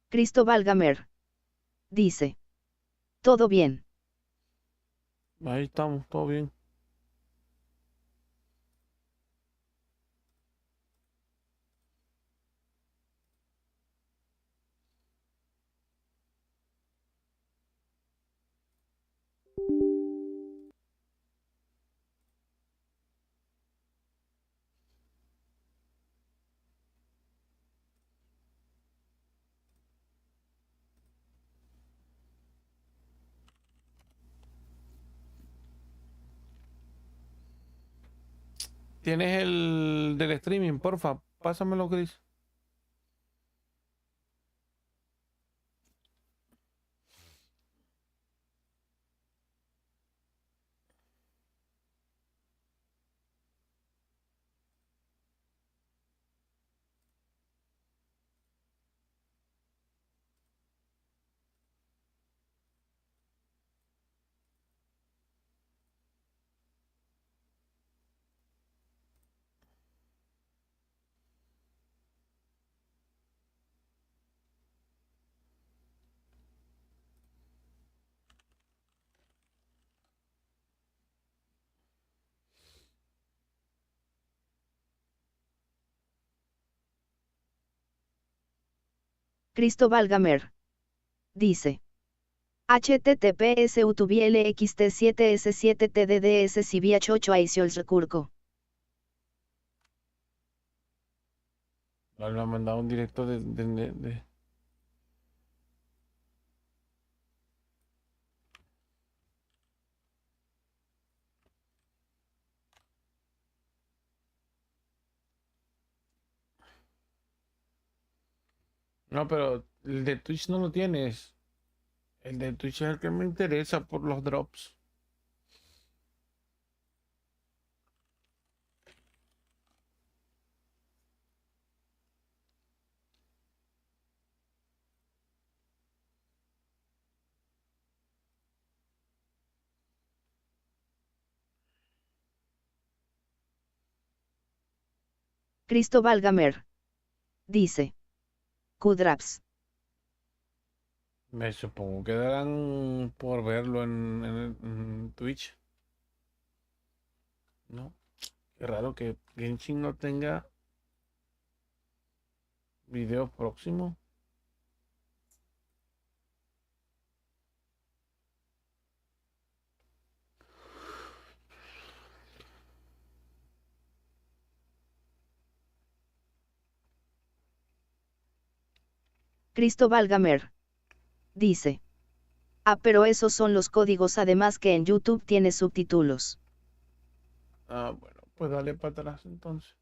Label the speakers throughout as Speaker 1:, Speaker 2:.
Speaker 1: Cristóbal Gamer. Dice. Todo bien.
Speaker 2: Ahí estamos, todo bien. ¿Tienes el del streaming, porfa? Pásamelo, Chris.
Speaker 1: Cristóbal Gamer. Dice. HTTPS UTBLXT7S7TDDS Siviach 8 Aisiols Recurco.
Speaker 2: Me ha mandado un directo No, pero el de Twitch no lo tienes. El de Twitch es el que me interesa por los drops.
Speaker 1: Cristóbal Gamer. Dice. Kudraps.
Speaker 2: Me supongo que darán por verlo en Twitch. ¿No? Qué raro que Genshin no tenga video próximo.
Speaker 1: Cristóbal Gamer. Dice. Ah, pero esos son los códigos, además que en YouTube tiene subtítulos.
Speaker 2: Ah, bueno, pues dale para atrás entonces.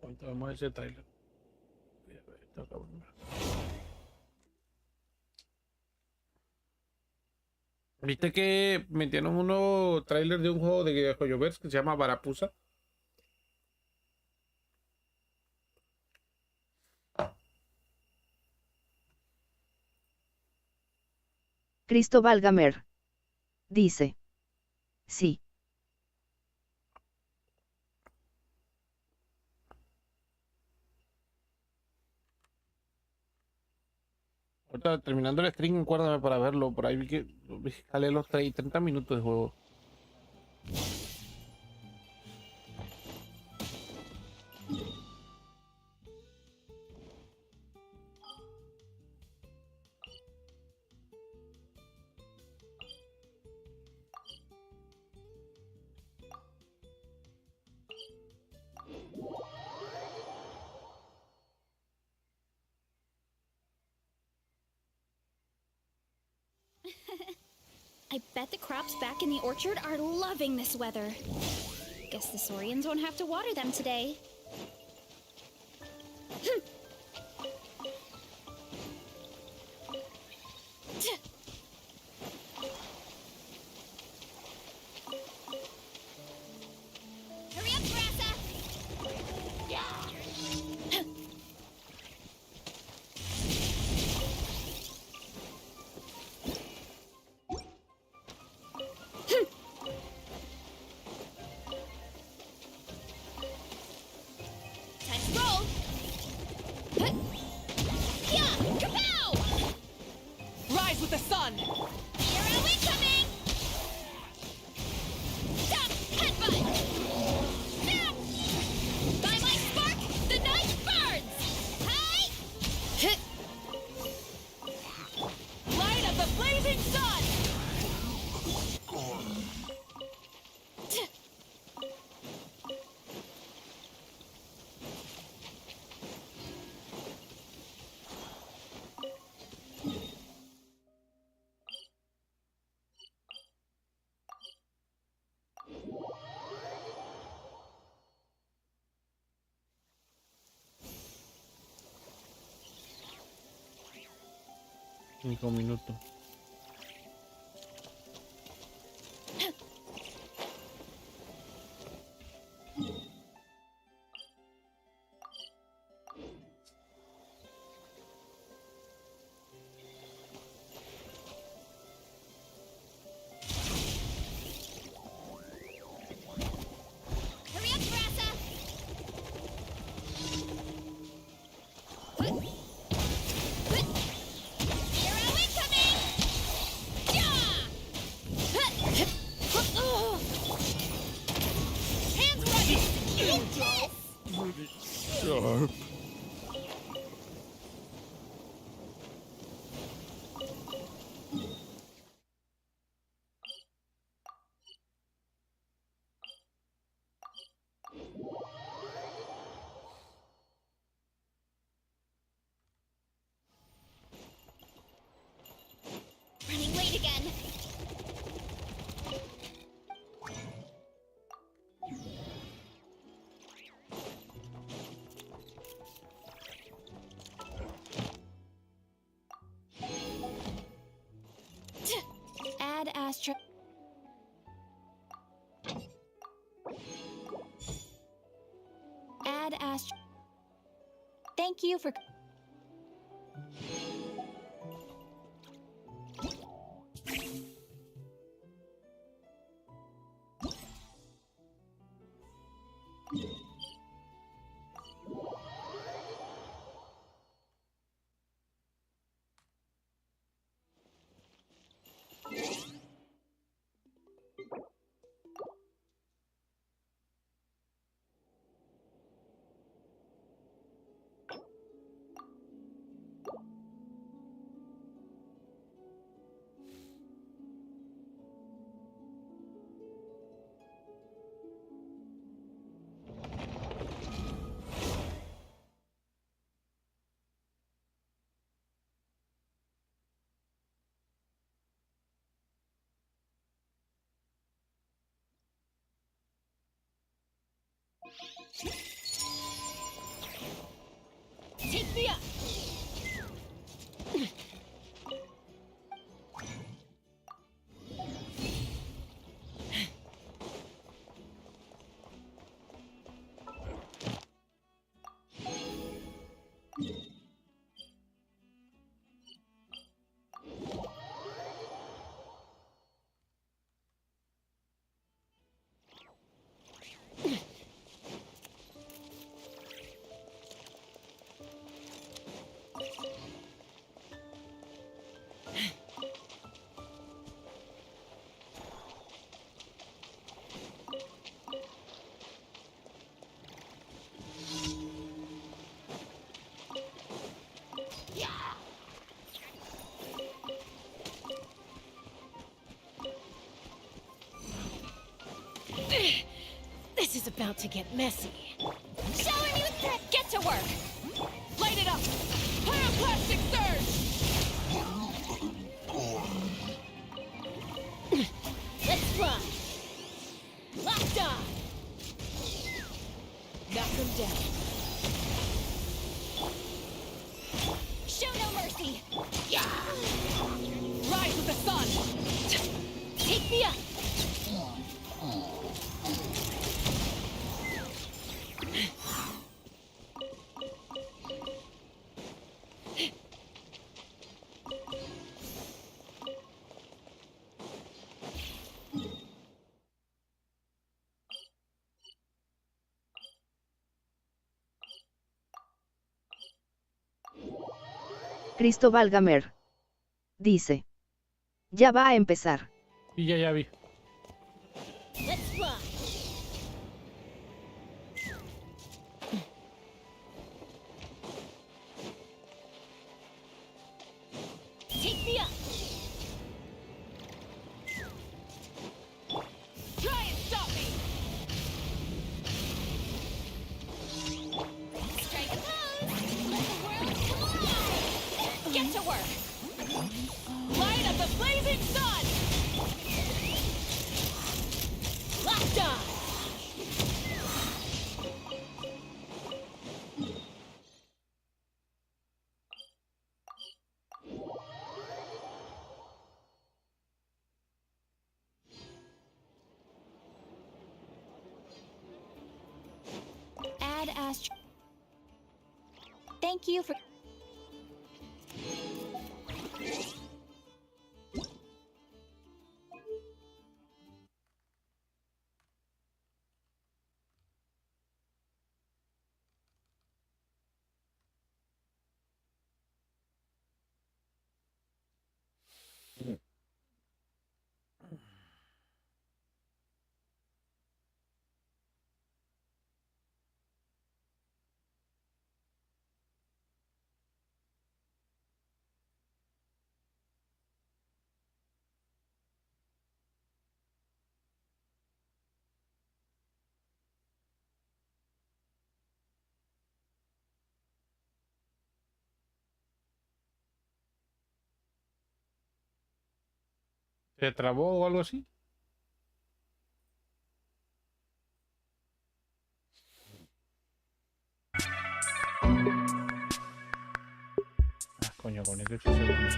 Speaker 2: Ahorita vemos ese trailer. ¿Viste que metieron un nuevo trailer de un juego de HORARIOS que se llama Barapusa?
Speaker 1: Cristóbal Gamer. Dice. Sí.
Speaker 2: Ahorita terminando el stream, acuérdame para verlo. Por ahí vi que sale los 30 minutos de juego.
Speaker 3: I bet the crops back in the orchard are loving this weather. Guess the Saurians won't have to water them today. Hurry up, Grassa! Time to roll! Yeah! Kapow!
Speaker 4: Rise with the sun!
Speaker 3: Hero incoming! Stop! Headbutt! Snap! By my spark, the night burns! Hi!
Speaker 4: Light of the blazing sun!
Speaker 2: Cinco minutos.
Speaker 3: Hurry up, Grassa! Hero incoming! Yeah! Hands ready! Eat this! Running late again. Add Astra. Add Astra. Thank you for.
Speaker 4: Take me up. This is about to get messy.
Speaker 3: Shower me with that!
Speaker 4: Get to work! Light it up! Pyroclastic surge! Let's run! Locked on! Knock him down.
Speaker 3: Show no mercy!
Speaker 4: Rise with the sun! Take me up!
Speaker 1: Cristóbal Gamer. Dice. Ya va a empezar.
Speaker 2: Y ya vi.
Speaker 4: Let's run! Take me up! Try and stop me!
Speaker 3: Strike a pose! Let the world come alive!
Speaker 4: Get to work! Light up the blazing sun! Locked on!
Speaker 3: Add Astro. Thank you for.
Speaker 2: ¿Se trabó o algo así? Ah, coño, con 18 segundos.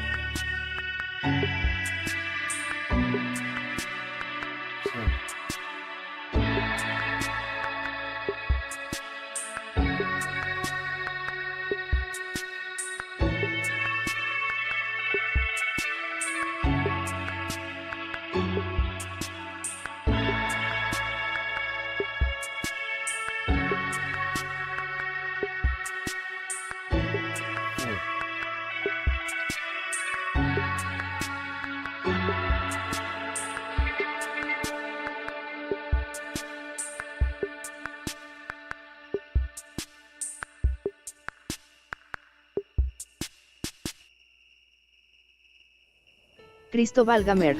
Speaker 1: Cristóbal Gamer.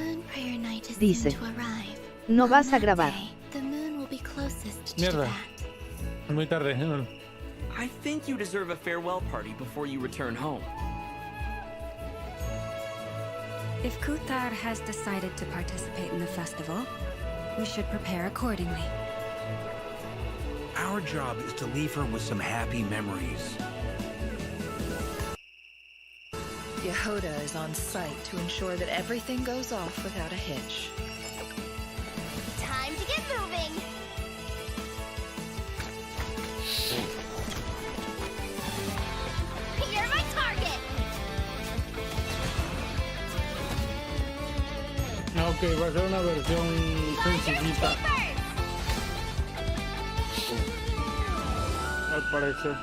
Speaker 1: Dice. No vas a grabar.
Speaker 2: Mierda. Es muy tarde.
Speaker 5: I think you deserve a farewell party before you return home.
Speaker 6: If Kuthar has decided to participate in the festival, we should prepare accordingly.
Speaker 7: Our job is to leave her with some happy memories. Yehoda is on site to ensure that everything goes off without a hitch.
Speaker 3: Time to get moving. You're my target.
Speaker 2: Ok, va a ser una versión sencillita, al parecer.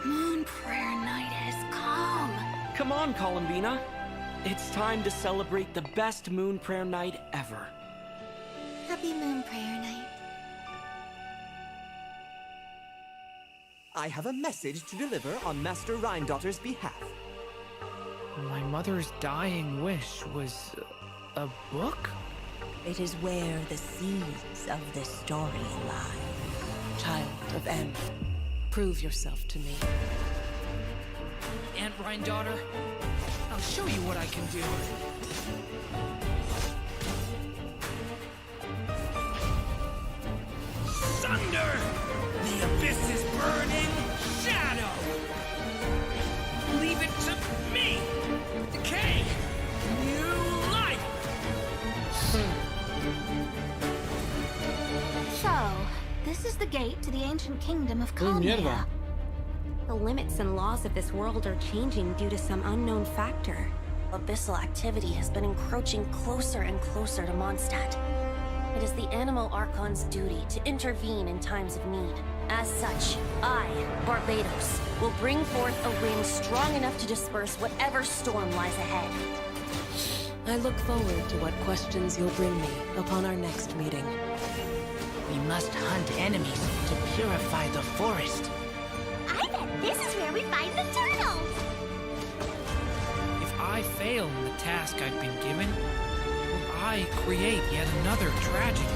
Speaker 4: Moon prayer night has come.
Speaker 5: Come on, Columbina. It's time to celebrate the best moon prayer night ever.
Speaker 4: Happy moon prayer night.
Speaker 8: I have a message to deliver on Master Rhindaughter's behalf.
Speaker 9: My mother's dying wish was a book?
Speaker 10: It is where the seeds of the story lie.
Speaker 7: Child of M, prove yourself to me.
Speaker 9: Aunt Rhindaughter, I'll show you what I can do. Thunder! The abyss is burning! Shadow! Leave it to me! Decay! New life!
Speaker 3: So, this is the gate to the ancient kingdom of
Speaker 2: Uy, mierda.
Speaker 3: Columbia. The limits and laws of this world are changing due to some unknown factor. Abyssal activity has been encroaching closer and closer to Mondstadt. It is the Animal Archon's duty to intervene in times of need. As such, I, Barbados, will bring forth a wind strong enough to disperse whatever storm lies ahead.
Speaker 7: I look forward to what questions you'll bring me upon our next meeting.
Speaker 9: We must hunt enemies to purify the forest.
Speaker 3: I bet this is where we find the turtles!
Speaker 9: If I fail in the task I've been given, will I create yet another tragedy?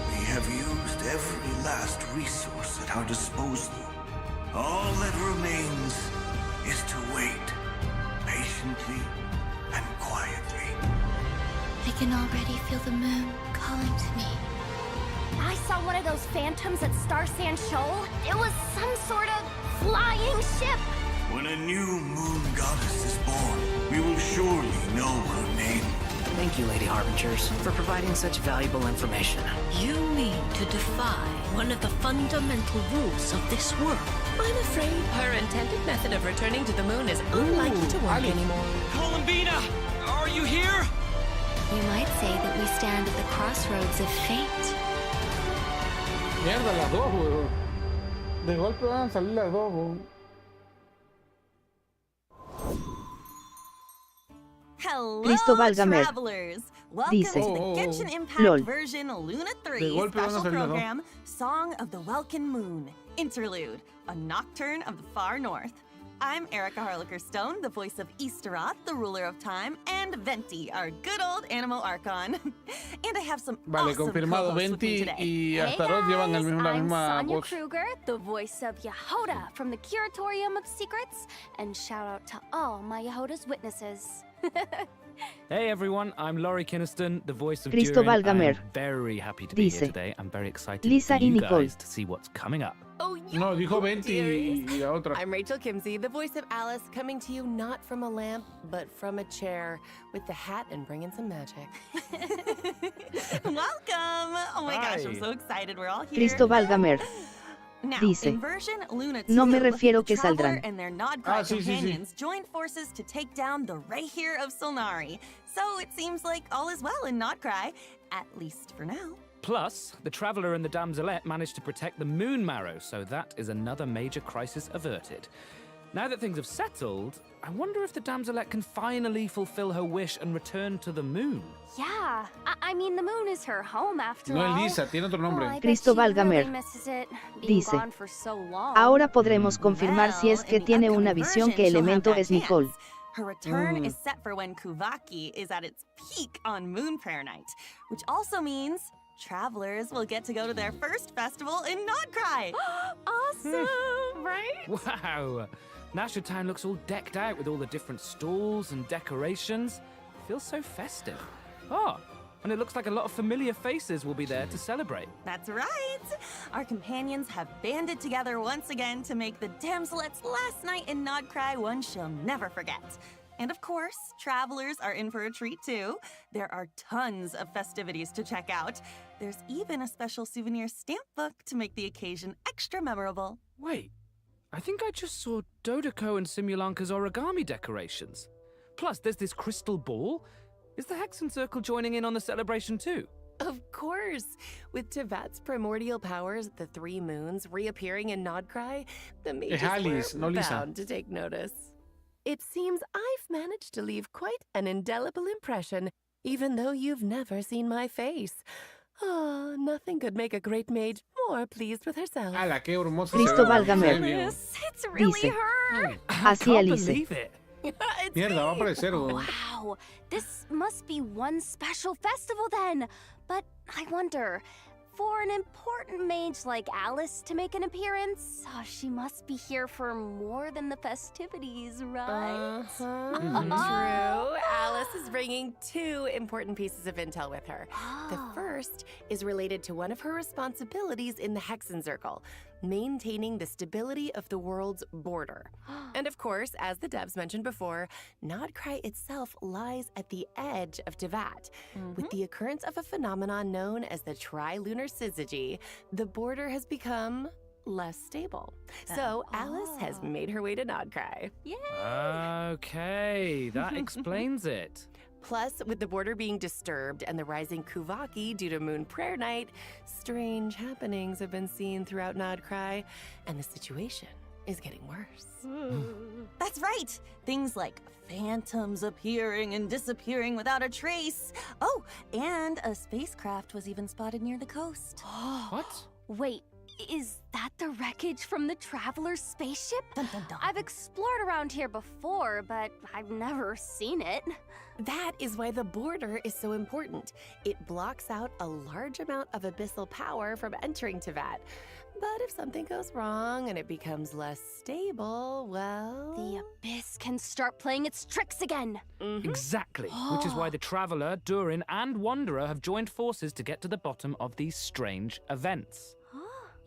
Speaker 11: We have used every last resource at our disposal. All that remains is to wait, patiently and quietly.
Speaker 3: I can already feel the moon calling to me. I saw one of those phantoms at Star Sand Shoal. It was some sort of flying ship.
Speaker 11: When a new moon goddess is born, we will surely know her name.
Speaker 9: Thank you, Lady Harbingers, for providing such valuable information.
Speaker 10: You mean to defy one of the fundamental rules of this world? I'm afraid her intended method of returning to the moon is unlikely to work anymore.
Speaker 5: Columbina, are you here?
Speaker 3: You might say that we stand at the crossroads of fate.
Speaker 2: Mierda, las dos, weón. De golpe van a salir las dos, weón.
Speaker 4: Hello,
Speaker 1: Cristo válgame.
Speaker 4: travelers. Welcome
Speaker 1: Dice.
Speaker 4: to the Genshin Impact
Speaker 1: LOL.
Speaker 4: version Luna 3
Speaker 2: De golpe van a
Speaker 4: special
Speaker 2: salir las dos.
Speaker 4: program, Song of the Welkin Moon, Interlude, a Nocturne of the Far North. I'm Erica Harlicker-Stone, the voice of Easteroth, the ruler of time, and Venti, our good old Animal Archon. And I have some
Speaker 2: Vale,
Speaker 4: awesome
Speaker 2: confirmado.
Speaker 4: co-hosts with me
Speaker 2: Venti
Speaker 4: today.
Speaker 2: y Astaroth llevan el mismo, la
Speaker 3: I'm
Speaker 2: misma
Speaker 3: Sonia
Speaker 2: voz.
Speaker 3: Kruger, the voice of Yehoda from the Curatorium of Secrets, and shout out to all my Yehoda's witnesses.
Speaker 12: Hey everyone, I'm Laurie Kinniston, the voice of
Speaker 1: Cristo
Speaker 12: Durin.
Speaker 1: válgame.
Speaker 12: I'm very happy to be
Speaker 1: Dice.
Speaker 12: here today. I'm very excited
Speaker 1: Lisa
Speaker 12: for
Speaker 1: y
Speaker 12: you
Speaker 1: Nicole.
Speaker 12: guys to see what's coming up.
Speaker 4: Oh,
Speaker 2: No, dijo Venti y la otra.
Speaker 13: I'm Rachel Kimsey, the voice of Alice, coming to you not from a lamp, but from a chair, with the hat and bringing some magic.
Speaker 4: Welcome! Oh my gosh, I'm
Speaker 12: Hi.
Speaker 4: so excited. We're all here.
Speaker 1: Cristo válgame.
Speaker 4: Now,
Speaker 1: Dice.
Speaker 4: in version Luna 2,
Speaker 1: No me refiero
Speaker 4: the
Speaker 1: que
Speaker 4: Traveler
Speaker 1: saldrán.
Speaker 4: and their Nodcry
Speaker 2: Sí, sí, sí.
Speaker 4: companions joined forces to take down the Rahir of Solnari. So it seems like all is well in Nodcry, at least for now.
Speaker 12: Plus, the Traveler and the Damselette managed to protect the Moon Marrow, so that is another major crisis averted. Now that things have settled, I wonder if the Damselette can finally fulfill her wish and return to the moon.
Speaker 3: Yeah, I mean the moon is her home after
Speaker 2: No
Speaker 3: all.
Speaker 2: es Lisa, tiene otro nombre.
Speaker 3: Oh, I bet
Speaker 1: Cristo
Speaker 3: she really
Speaker 1: válgame.
Speaker 3: misses it, being
Speaker 1: Dice.
Speaker 3: gone for so long.
Speaker 1: Ahora podremos confirmar si es que
Speaker 4: Well, in the
Speaker 1: tiene una
Speaker 4: upcoming
Speaker 1: visión
Speaker 4: version,
Speaker 1: que
Speaker 4: she'll have
Speaker 1: Elemento
Speaker 4: that
Speaker 1: es Nicole.
Speaker 4: chance. Her return is set for when Kuvaki is at its peak on Moon Prayer Night, which also means travelers will get to go to their first festival in Nodcry. Awesome, right?
Speaker 12: Wow! Nasha Town looks all decked out with all the different stalls and decorations. Feels so festive. Oh, And it looks like a lot of familiar faces will be there to celebrate.
Speaker 4: That's right! Our companions have banded together once again to make the damselet's last night in Nodcry one she'll never forget. And of course, travelers are in for a treat too. There are tons of festivities to check out. There's even a special souvenir stamp book to make the occasion extra memorable.
Speaker 12: Wait, I think I just saw Dodeko and Simulanka's origami decorations. Plus, there's this crystal ball. Is the Hexen Circle joining in on the celebration too?
Speaker 13: Of course! With Tevat's primordial powers, the 3 moons, reappearing in Nodcry, the mages were bound to take notice. It seems I've managed to leave quite an indelible impression, even though you've never seen my face. Oh, nothing could make a great mage more pleased with herself.
Speaker 2: ¡Hala, qué hermoso!
Speaker 1: Cristo válgame.
Speaker 4: It's really
Speaker 1: Dice.
Speaker 4: her!
Speaker 1: Así Alice.
Speaker 2: Mierda, va a aparecer.
Speaker 3: Wow, this must be one special festival then. But I wonder, for an important mage like Alice to make an appearance, she must be here for more than the festivities, right?
Speaker 13: True. Alice is bringing 2 important pieces of intel with her. The first is related to one of her responsibilities in the Hexen Circle, maintaining the stability of the world's border. And of course, as the devs mentioned before, Nodcry itself lies at the edge of Tevat. With the occurrence of a phenomenon known as the trilunar syzygy, the border has become less stable. So Alice has made her way to Nodcry.
Speaker 12: Okay, that explains it.
Speaker 13: Plus, with the border being disturbed and the rising Kuvaki due to Moon Prayer Night, strange happenings have been seen throughout Nodcry, and the situation is getting worse.
Speaker 4: That's right! Things like phantoms appearing and disappearing without a trace. Oh, and a spacecraft was even spotted near the coast.
Speaker 12: What?
Speaker 3: Wait, is that the wreckage from the Traveler's spaceship?
Speaker 4: Dun, dun, dun.
Speaker 3: I've explored around here before, but I've never seen it.
Speaker 13: That is why the border is so important. It blocks out a large amount of abyssal power from entering Tevat. But if something goes wrong and it becomes less stable, well...
Speaker 3: The Abyss can start playing its tricks again.
Speaker 12: Exactly, which is why the Traveler, Durin, and Wanderer have joined forces to get to the bottom of these strange events.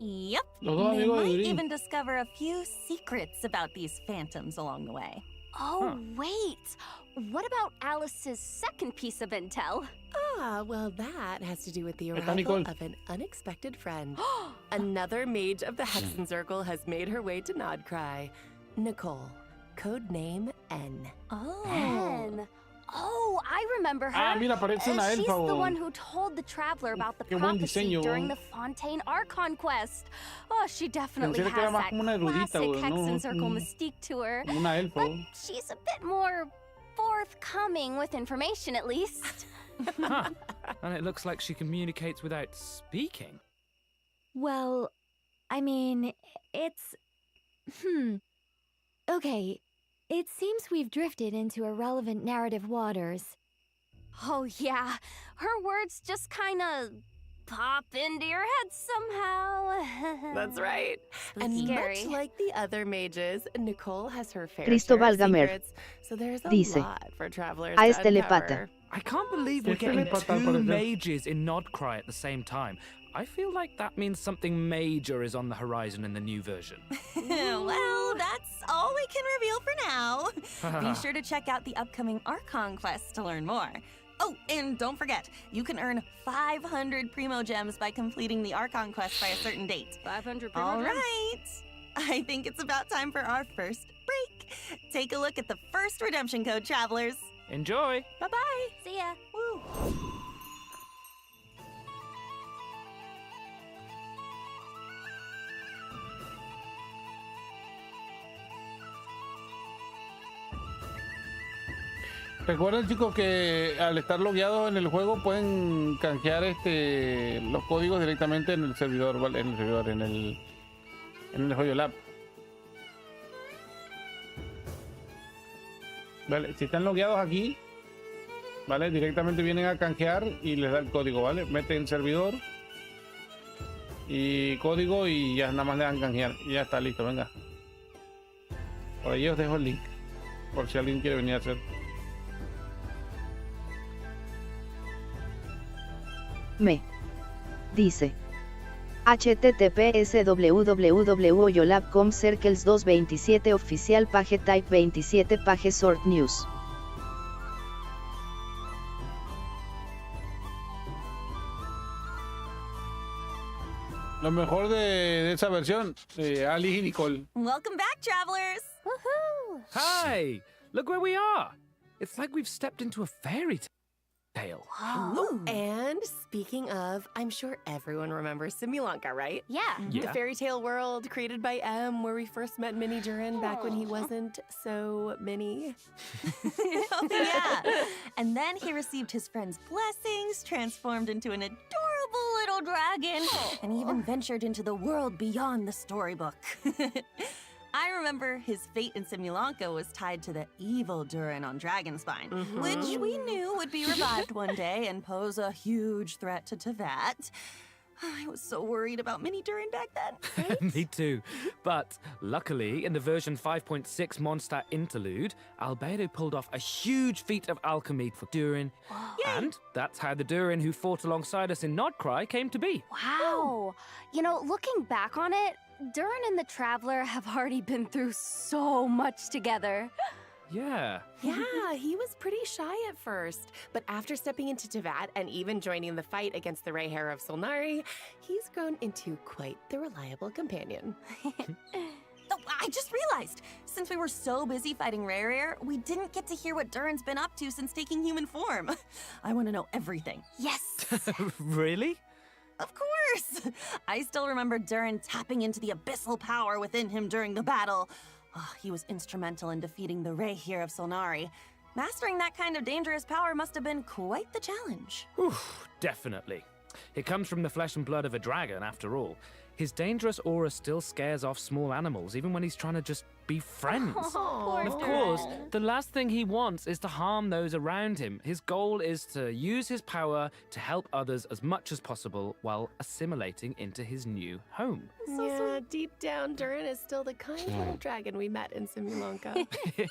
Speaker 4: Yep.
Speaker 2: Los dos
Speaker 4: They
Speaker 2: amigos de
Speaker 4: might
Speaker 2: Durin.
Speaker 4: even discover a few secrets about these phantoms along the way.
Speaker 3: Oh, wait. What about Alice's second piece of intel?
Speaker 13: Ah, well, that has to do with the
Speaker 2: Está
Speaker 13: arrival
Speaker 2: Nicole.
Speaker 13: of an unexpected friend. Another mage of the Hexen Circle has made her way to Nodcry. Nicole, codename N.
Speaker 3: Anne. Oh, I remember her.
Speaker 2: Ah, mira, parece una
Speaker 3: She's
Speaker 2: elfa.
Speaker 3: the one who told the Traveler about the
Speaker 2: Qué buen
Speaker 3: prophecy
Speaker 2: diseño.
Speaker 3: during the Fontaine Archon quest. Oh, she definitely
Speaker 2: Pensé que era
Speaker 3: has
Speaker 2: más
Speaker 3: that
Speaker 2: como una erudita,
Speaker 3: classic
Speaker 2: güey, ¿no?
Speaker 3: Hexen Circle mystique to her.
Speaker 2: Como una elfa.
Speaker 3: But she's a bit more forthcoming with information, at least.
Speaker 12: And it looks like she communicates without speaking.
Speaker 14: Well, I mean, it's... Okay, it seems we've drifted into irrelevant narrative waters.
Speaker 3: Oh, yeah. Her words just kind of pop into your head somehow.
Speaker 13: That's right. And
Speaker 3: Scary.
Speaker 13: much like the other mages, Nicole has her fair
Speaker 1: Cristo
Speaker 13: share of
Speaker 1: válgame.
Speaker 13: secrets, so there's a
Speaker 1: Dice.
Speaker 13: lot for travelers
Speaker 1: A es
Speaker 13: to
Speaker 1: telepata.
Speaker 13: uncover.
Speaker 12: I can't believe we're
Speaker 2: Este
Speaker 12: getting
Speaker 2: le pata al
Speaker 12: 2
Speaker 2: parecer.
Speaker 12: mages in Nodcry at the same time. I feel like that means something major is on the horizon in the new version.
Speaker 4: Well, that's all we can reveal for now. Be sure to check out the upcoming Archon quest to learn more. Oh, and don't forget, you can earn 500 Primo Gems by completing the Archon quest by a certain date.
Speaker 3: 500 Primo
Speaker 4: All
Speaker 3: Gems.
Speaker 4: right. I think it's about time for our first break. Take a look at the first redemption code, travelers.
Speaker 12: Enjoy!
Speaker 4: Bye-bye.
Speaker 3: See ya.
Speaker 4: Woo.
Speaker 2: Recuerden, chicos, que al estar logueados en el juego pueden canjear los códigos directamente en el servidor, ¿vale? En el servidor, en el Joyo Lab. Vale, si están logueados aquí, ¿vale? Directamente vienen a canjear y les da el código, ¿vale? Meten servidor y código y ya nada más le dan canjear. Y ya está listo, venga. Por ahí os dejo el link, por si alguien quiere venir a hacer.
Speaker 1: Me. Dice. https www.yolab.com circles 227 oficial page type 27 page sort news.
Speaker 2: Lo mejor de esa versión, Ali y Nicole.
Speaker 4: Welcome back, travelers!
Speaker 14: Woohoo!
Speaker 12: Hi! Look where we are! It's like we've stepped into a fairy tale.
Speaker 13: Oh, and speaking of, I'm sure everyone remembers Simulanka, right?
Speaker 14: Yeah.
Speaker 13: The fairy tale world created by M, where we first met Mini Durin back when he wasn't so mini.
Speaker 4: Oh, yeah. And then he received his friend's blessings, transformed into an adorable little dragon, and even ventured into the world beyond the storybook. I remember his fate in Simulanka was tied to the evil Durin on Dragonspine, which we knew would be revived one day and pose a huge threat to Teyvat. I was so worried about Mini Durin back then. Right?
Speaker 12: Me too. But luckily, in the version 5.6 Mondstadt interlude, Albedo pulled off a huge feat of alchemy for Durin. And that's how the Durin who fought alongside us in Nodcry came to be.
Speaker 14: Wow. You know, looking back on it, Durin and the Traveler have already been through so much together.
Speaker 12: Yeah.
Speaker 13: Yeah, he was pretty shy at first, but after stepping into Teyvat and even joining the fight against the Ray Hair of Solnari, he's grown into quite the reliable companion.
Speaker 4: Oh, I just realized, since we were so busy fighting Rare, we didn't get to hear what Durin's been up to since taking human form. I want to know everything.
Speaker 14: Yes!
Speaker 12: Really?
Speaker 4: Of course! I still remember Durin tapping into the abyssal power within him during the battle. Oh, he was instrumental in defeating the Ray Hair of Solnari. Mastering that kind of dangerous power must have been quite the challenge.
Speaker 12: Oof, definitely. It comes from the flesh and blood of a dragon, after all. His dangerous aura still scares off small animals, even when he's trying to just be friends.
Speaker 14: Poor
Speaker 12: And of course, the last thing he wants is to harm those around him. His goal is to use his power to help others as much as possible while assimilating into his new home.
Speaker 13: Yeah, deep down, Durin is still the kind little dragon we met in Simulanka.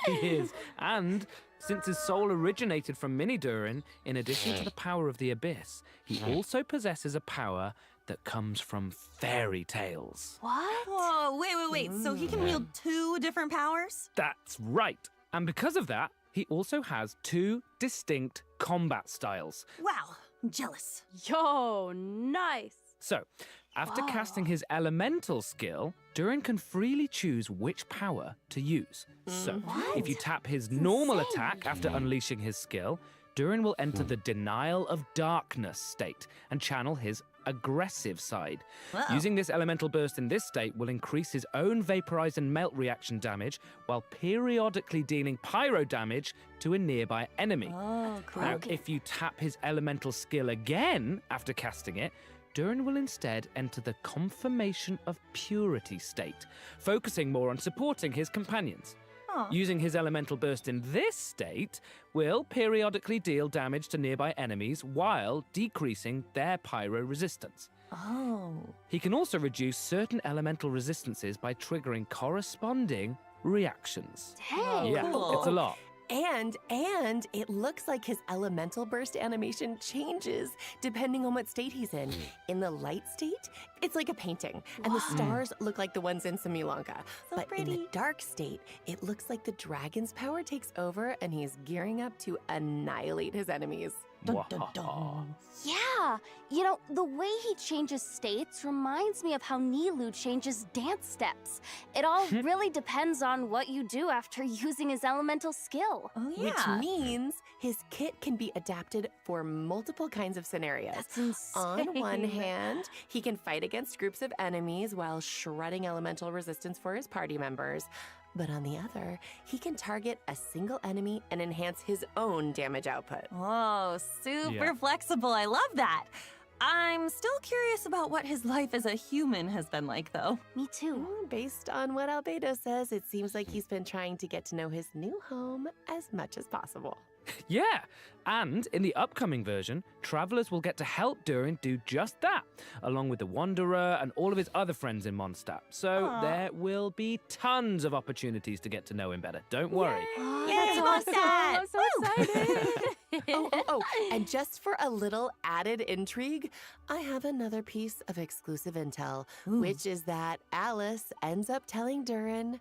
Speaker 12: He is. And since his soul originated from Mini Durin, in addition to the power of the Abyss, he also possesses a power that comes from fairy tales.
Speaker 4: What? Whoa, wait. So he can wield two different powers?
Speaker 12: That's right. And because of that, he also has two distinct combat styles.
Speaker 4: Wow, I'm jealous.
Speaker 14: Yo, nice!
Speaker 12: So, after casting his elemental skill, Durin can freely choose which power to use. So, if you tap his normal attack after unleashing his skill, Durin will enter the Denial of Darkness state and channel his aggressive side. Using this elemental burst in this state will increase his own vaporize and melt reaction damage while periodically dealing pyro damage to a nearby enemy.
Speaker 4: Oh, cool.
Speaker 12: Now, if you tap his elemental skill again after casting it, Durin will instead enter the Confirmation of Purity state, focusing more on supporting his companions. Using his elemental burst in this state will periodically deal damage to nearby enemies while decreasing their pyro resistance. He can also reduce certain elemental resistances by triggering corresponding reactions.
Speaker 14: Dang,
Speaker 12: Yeah,
Speaker 14: cool.
Speaker 12: it's a lot.
Speaker 13: And it looks like his elemental burst animation changes depending on what state he's in. In the light state, it's like a painting, and the stars look like the ones in Simulanka. But in the dark state, it looks like the dragon's power takes over and he's gearing up to annihilate his enemies.
Speaker 4: Dun, dun, dun.
Speaker 14: Yeah, you know, the way he changes states reminds me of how Nilou changes dance steps. It all really depends on what you do after using his elemental skill.
Speaker 4: Oh, yeah.
Speaker 13: Which means his kit can be adapted for multiple kinds of scenarios.
Speaker 14: That's insane.
Speaker 13: On one hand, he can fight against groups of enemies while shredding elemental resistance for his party members. But on the other, he can target a single enemy and enhance his own damage output.
Speaker 4: Whoa, super flexible. I love that. I'm still curious about what his life as a human has been like, though.
Speaker 14: Me too.
Speaker 13: Based on what Albedo says, it seems like he's been trying to get to know his new home as much as possible.
Speaker 12: Yeah, and in the upcoming version, travelers will get to help Durin do just that, along with the Wanderer and all of his other friends in Mondstadt. So there will be tons of opportunities to get to know him better. Don't worry.
Speaker 14: That's awesome. I'm so excited.
Speaker 13: Oh, and just for a little added intrigue, I have another piece of exclusive intel, which is that Alice ends up telling Durin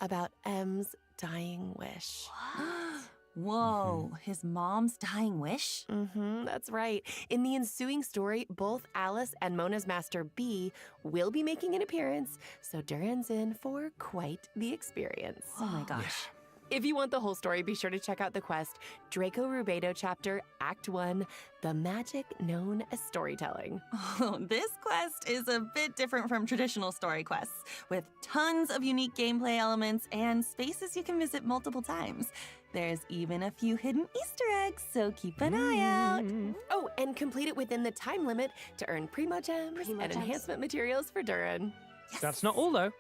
Speaker 13: about M's dying wish.
Speaker 4: Whoa, his mom's dying wish?
Speaker 13: That's right. In the ensuing story, both Alice and Mona's master B will be making an appearance, so Durin's in for quite the experience.
Speaker 4: Oh my gosh.
Speaker 13: If you want the whole story, be sure to check out the quest, Draco Rubedo chapter, Act 1, The Magic Known as Storytelling.
Speaker 4: Oh, this quest is a bit different from traditional story quests, with tons of unique gameplay elements and spaces you can visit multiple times. There's even a few hidden Easter eggs, so keep an eye out.
Speaker 13: Oh, and complete it within the time limit to earn Primo Gems and enhancement materials for Durin.
Speaker 12: That's not all, though.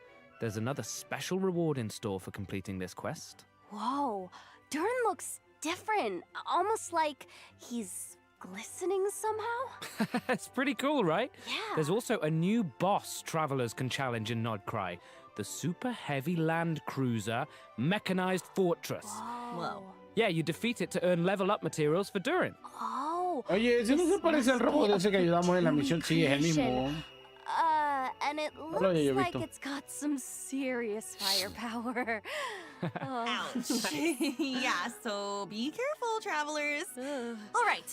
Speaker 12: There's another special reward in store for completing this quest.
Speaker 14: Whoa, Durin looks different, almost like he's glistening somehow.
Speaker 12: It's pretty cool, right?
Speaker 14: Yeah.
Speaker 12: There's also a new boss travelers can challenge in Nodcry, the super heavy land cruiser mechanized fortress.
Speaker 14: Whoa.
Speaker 12: Yeah, you defeat it to earn level up materials for Durin.
Speaker 14: Oh.
Speaker 2: Oye, ese no se parece al robot ese que ayudamos en la misión. Sí, es el mismo.
Speaker 14: And it looks
Speaker 2: Oye,
Speaker 14: like
Speaker 2: Vito.
Speaker 14: it's got some serious firepower.
Speaker 4: Ouch. Yeah, so be careful, travelers. All right,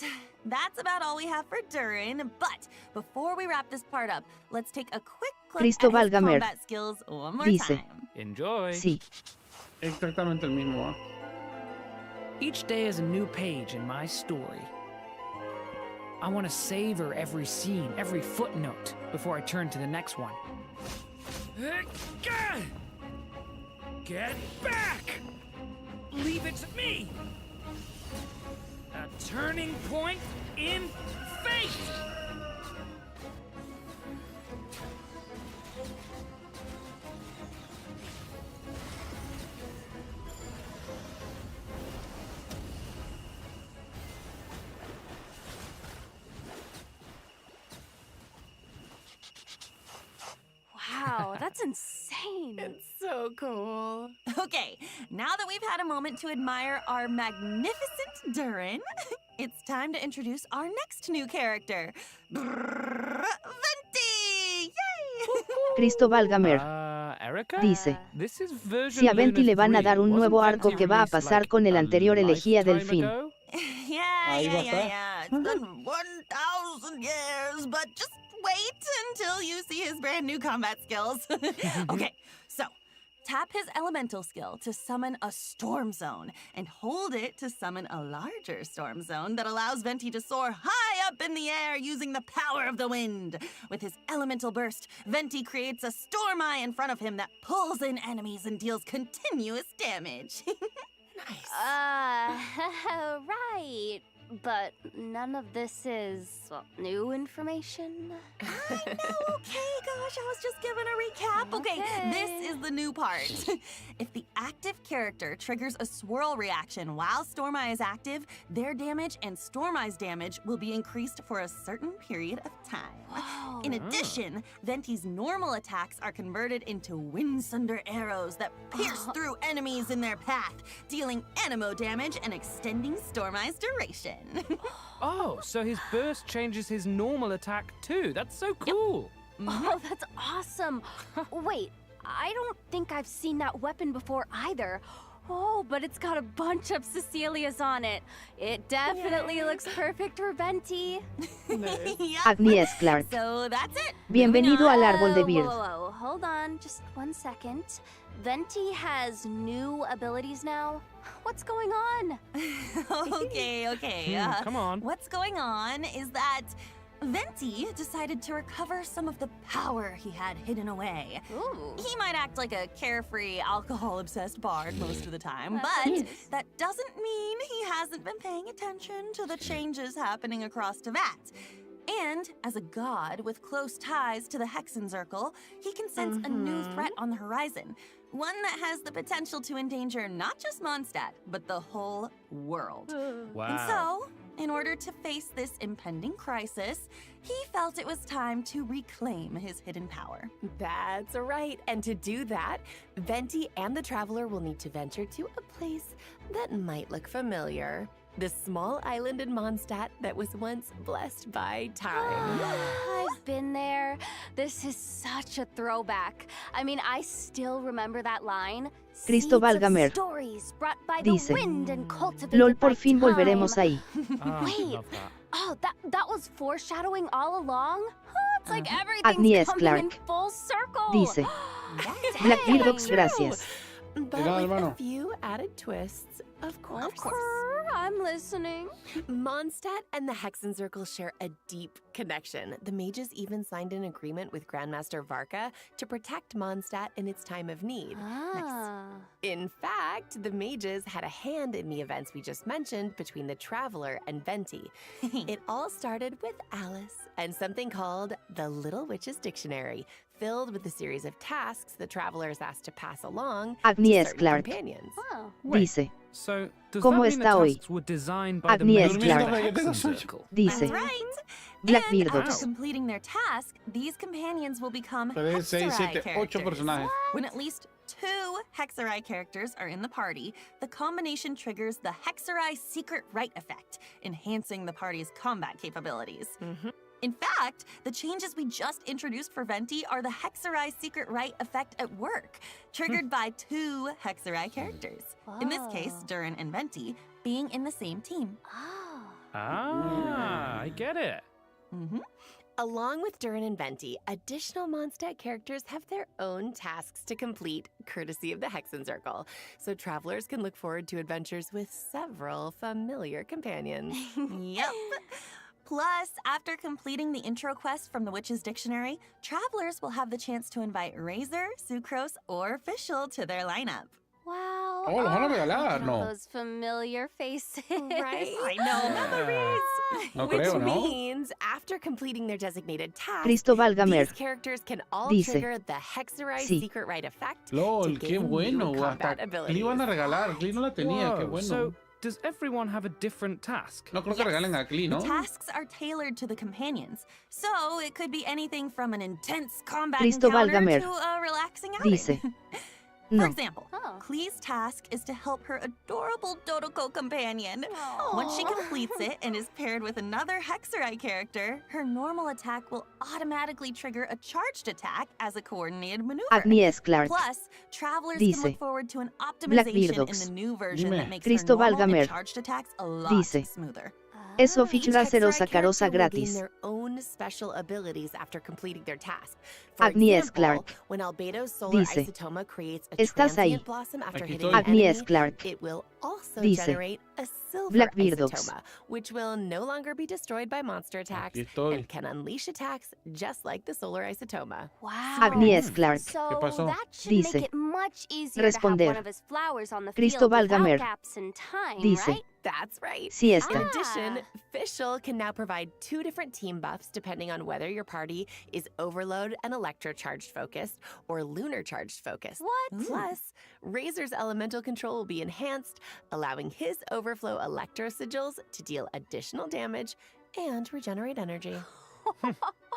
Speaker 4: that's about all we have for Durin, but before we wrap this part up, let's take a quick look
Speaker 1: Cristóbal
Speaker 4: at his
Speaker 1: Gamer
Speaker 4: combat skills one more
Speaker 1: dice.
Speaker 4: time.
Speaker 12: Enjoy.
Speaker 1: Sí.
Speaker 2: Exactamente el mismo.
Speaker 9: Each day is a new page in my story. I want to savor every scene, every footnote, before I turn to the next one. Get back! Leave it to me! A turning point in fate!
Speaker 14: Wow, that's insane.
Speaker 13: It's so cool.
Speaker 4: Okay, now that we've had a moment to admire our magnificent Durin, it's time to introduce our next new character, Venti! Yay!
Speaker 1: Cristóbal Gamer
Speaker 12: Erica?
Speaker 1: dice.
Speaker 12: This is version
Speaker 1: Si a Venti
Speaker 12: Luna
Speaker 1: le van a
Speaker 12: 3.
Speaker 1: dar un
Speaker 12: Wasn't
Speaker 1: nuevo arco
Speaker 12: Venti
Speaker 1: que va a
Speaker 12: released,
Speaker 1: pasar
Speaker 12: like,
Speaker 1: con el
Speaker 12: a
Speaker 1: anterior elegía del
Speaker 12: lifetime
Speaker 1: fin.
Speaker 12: ago?
Speaker 4: Yeah. It's been 1,000 years, but just wait until you see his brand new combat skills. Okay, so tap his elemental skill to summon a storm zone and hold it to summon a larger storm zone that allows Venti to soar high up in the air using the power of the wind. With his elemental burst, Venti creates a storm eye in front of him that pulls in enemies and deals continuous damage.
Speaker 13: Nice.
Speaker 14: Right. But none of this is, well, new information.
Speaker 4: I know, okay, gosh, I was just giving a recap. Okay, this is the new part. If the active character triggers a swirl reaction while Storm Eye is active, their damage and Storm Eye's damage will be increased for a certain period of time.
Speaker 14: Whoa.
Speaker 4: In addition, Venti's normal attacks are converted into Windsunder arrows that pierce through enemies in their path, dealing anemo damage and extending Storm Eye's duration.
Speaker 12: Oh, so his burst changes his normal attack too. That's so cool.
Speaker 14: Oh, that's awesome. Wait, I don't think I've seen that weapon before either. Oh, but it's got a bunch of Cecilias on it. It definitely looks perfect for Venti.
Speaker 1: Agnes Clark.
Speaker 4: So that's it.
Speaker 1: Bienvenido al árbol de Beard.
Speaker 14: Whoa, hold on, just 1 second. Venti has new abilities now. What's going on?
Speaker 4: Okay.
Speaker 12: Come on.
Speaker 4: What's going on is that Venti decided to recover some of the power he had hidden away.
Speaker 14: Ooh.
Speaker 4: He might act like a carefree, alcohol-obsessed bard most of the time, but that doesn't mean he hasn't been paying attention to the changes happening across Teyvat. And as a god with close ties to the Hexenzirkel, he can sense a new threat on the horizon. One that has the potential to endanger not just Mondstadt, but the whole world.
Speaker 12: Wow.
Speaker 4: And so, in order to face this impending crisis, he felt it was time to reclaim his hidden power.
Speaker 13: That's right. And to do that, Venti and the Traveler will need to venture to a place that might look familiar. the small island in Mondstadt that was once blessed by time.
Speaker 14: I've been there. This is such a throwback. I mean, I still remember that line.
Speaker 1: Cristo Valgamer.
Speaker 14: Stories brought by
Speaker 1: Dice,
Speaker 14: the wind and cultivated
Speaker 1: LOL,
Speaker 14: by
Speaker 1: por fin
Speaker 14: time.
Speaker 1: volveremos ahí.
Speaker 14: Wait, oh, that was foreshadowing all along? Oh, it's like everything's
Speaker 1: Agnes
Speaker 14: coming
Speaker 1: Clark.
Speaker 14: in full circle.
Speaker 1: Dice, Blackbeardox, gracias.
Speaker 13: But with a few added twists, of course.
Speaker 14: I'm listening.
Speaker 13: Mondstadt and the Hexenzirkel share a deep connection. The mages even signed an agreement with Grandmaster Varka to protect Mondstadt in its time of need. In fact, the mages had a hand in the events we just mentioned between the Traveler and Venti. It all started with Alice and something called the Little Witch's Dictionary, filled with a series of tasks the Traveler is asked to pass along
Speaker 1: Agnes
Speaker 13: to
Speaker 1: Clark.
Speaker 13: companions.
Speaker 1: Dice,
Speaker 12: So, does
Speaker 1: ¿Cómo
Speaker 12: that mean
Speaker 1: está
Speaker 12: the
Speaker 1: hoy?
Speaker 12: tasks were designed by
Speaker 1: Agnes
Speaker 12: the
Speaker 1: Clark.
Speaker 12: Hexenzirkel?
Speaker 1: Dice,
Speaker 4: That's right. And
Speaker 1: Blackbeardox.
Speaker 4: after completing their task, these companions will become
Speaker 2: Tres, seis,
Speaker 4: Hexerai
Speaker 2: siete, ocho
Speaker 4: characters.
Speaker 2: personajes.
Speaker 4: When at least 2 Hexerai characters are in the party, the combination triggers the Hexerai Secret Right effect, enhancing the party's combat capabilities. In fact, the changes we just introduced for Venti are the Hexerai Secret Right effect at work, triggered by 2 Hexerai characters. In this case, Durin and Venti being in the same team.
Speaker 12: I get it.
Speaker 13: Along with Durin and Venti, additional Mondstadt characters have their own tasks to complete, courtesy of the Hexenzirkel, so travelers can look forward to adventures with several familiar companions.
Speaker 4: Yep. Plus, after completing the intro quest from the Witch's Dictionary, travelers will have the chance to invite Razor, Sucrose, or Fischl to their lineup.
Speaker 14: Wow.
Speaker 2: Oh, los van a regalar,
Speaker 14: look at all
Speaker 2: no.
Speaker 14: those familiar faces.
Speaker 13: Right?
Speaker 4: I know, memories.
Speaker 2: No
Speaker 13: Which
Speaker 2: creo, ¿no?
Speaker 13: means, after completing their designated task,
Speaker 1: Cristo Valgamer.
Speaker 13: these characters can all
Speaker 1: Dice,
Speaker 13: trigger the Hexerai
Speaker 1: sí.
Speaker 13: Secret Right effect
Speaker 2: LOL,
Speaker 13: to
Speaker 2: qué
Speaker 13: gain
Speaker 2: bueno.
Speaker 13: new combat
Speaker 2: Hasta
Speaker 13: abilities.
Speaker 2: le iban a regalar. Clee no la tenía, qué
Speaker 12: Whoa,
Speaker 2: bueno.
Speaker 12: So, does everyone have a different task?
Speaker 2: No creo que regalen a Clee, ¿no?
Speaker 4: The tasks are tailored to the companions, so it could be anything from an intense combat
Speaker 1: Cristo
Speaker 4: encounter
Speaker 1: Valgamer.
Speaker 4: to a relaxing outing.
Speaker 1: Dice,
Speaker 4: For
Speaker 1: no.
Speaker 4: example, Clee's task is to help her adorable Dodoko companion. Once she completes it and is paired with another Hexerai character, her normal attack will automatically trigger a charged attack as a coordinated maneuver.
Speaker 1: Agnes Clark.
Speaker 4: Plus, travelers
Speaker 1: Dice,
Speaker 4: can look forward to an optimization in
Speaker 1: Blackbeardox.
Speaker 4: the new version
Speaker 2: Dime.
Speaker 4: that makes
Speaker 1: Cristo
Speaker 4: her normal
Speaker 1: Valgamer.
Speaker 4: and charged attacks a lot
Speaker 1: Dice,
Speaker 4: smoother.
Speaker 1: Eso
Speaker 13: Each
Speaker 1: featura cerosa
Speaker 13: Hexerai
Speaker 1: carosa
Speaker 13: character will gain
Speaker 1: gratis.
Speaker 13: their own special abilities after completing their task. For
Speaker 1: Agnes
Speaker 13: example,
Speaker 1: Clark.
Speaker 13: when Albedo's solar
Speaker 1: Dice,
Speaker 13: isotoma creates a
Speaker 1: ¿estás ahí?
Speaker 13: transient blossom after
Speaker 2: Aquí
Speaker 13: hitting
Speaker 2: estoy.
Speaker 13: an
Speaker 1: Agnes
Speaker 13: enemy,
Speaker 1: Clark.
Speaker 13: it will also
Speaker 1: Dice,
Speaker 13: generate a silver
Speaker 1: Blackbeardox.
Speaker 13: isotoma, which will no longer be destroyed by monster attacks
Speaker 2: Aquí estoy.
Speaker 13: and can unleash attacks just like the solar isotoma.
Speaker 14: Wow.
Speaker 1: Agnes Clark.
Speaker 14: So
Speaker 2: pasó?
Speaker 14: that should
Speaker 1: Dice,
Speaker 14: make it much easier to
Speaker 1: responder.
Speaker 14: have one of his flowers on the
Speaker 1: Cristo
Speaker 14: field without
Speaker 1: Valgamer.
Speaker 14: gaps in time,
Speaker 1: Dice,
Speaker 14: right?
Speaker 13: That's right.
Speaker 1: Siesta.
Speaker 13: In addition, Fischl can now provide 2 different team buffs depending on whether your party is Overload and Electro Charged focused or Lunar Charged focused.
Speaker 14: What?
Speaker 13: Plus, Razor's elemental control will be enhanced, allowing his Overflow Electro Sigils to deal additional damage and regenerate energy.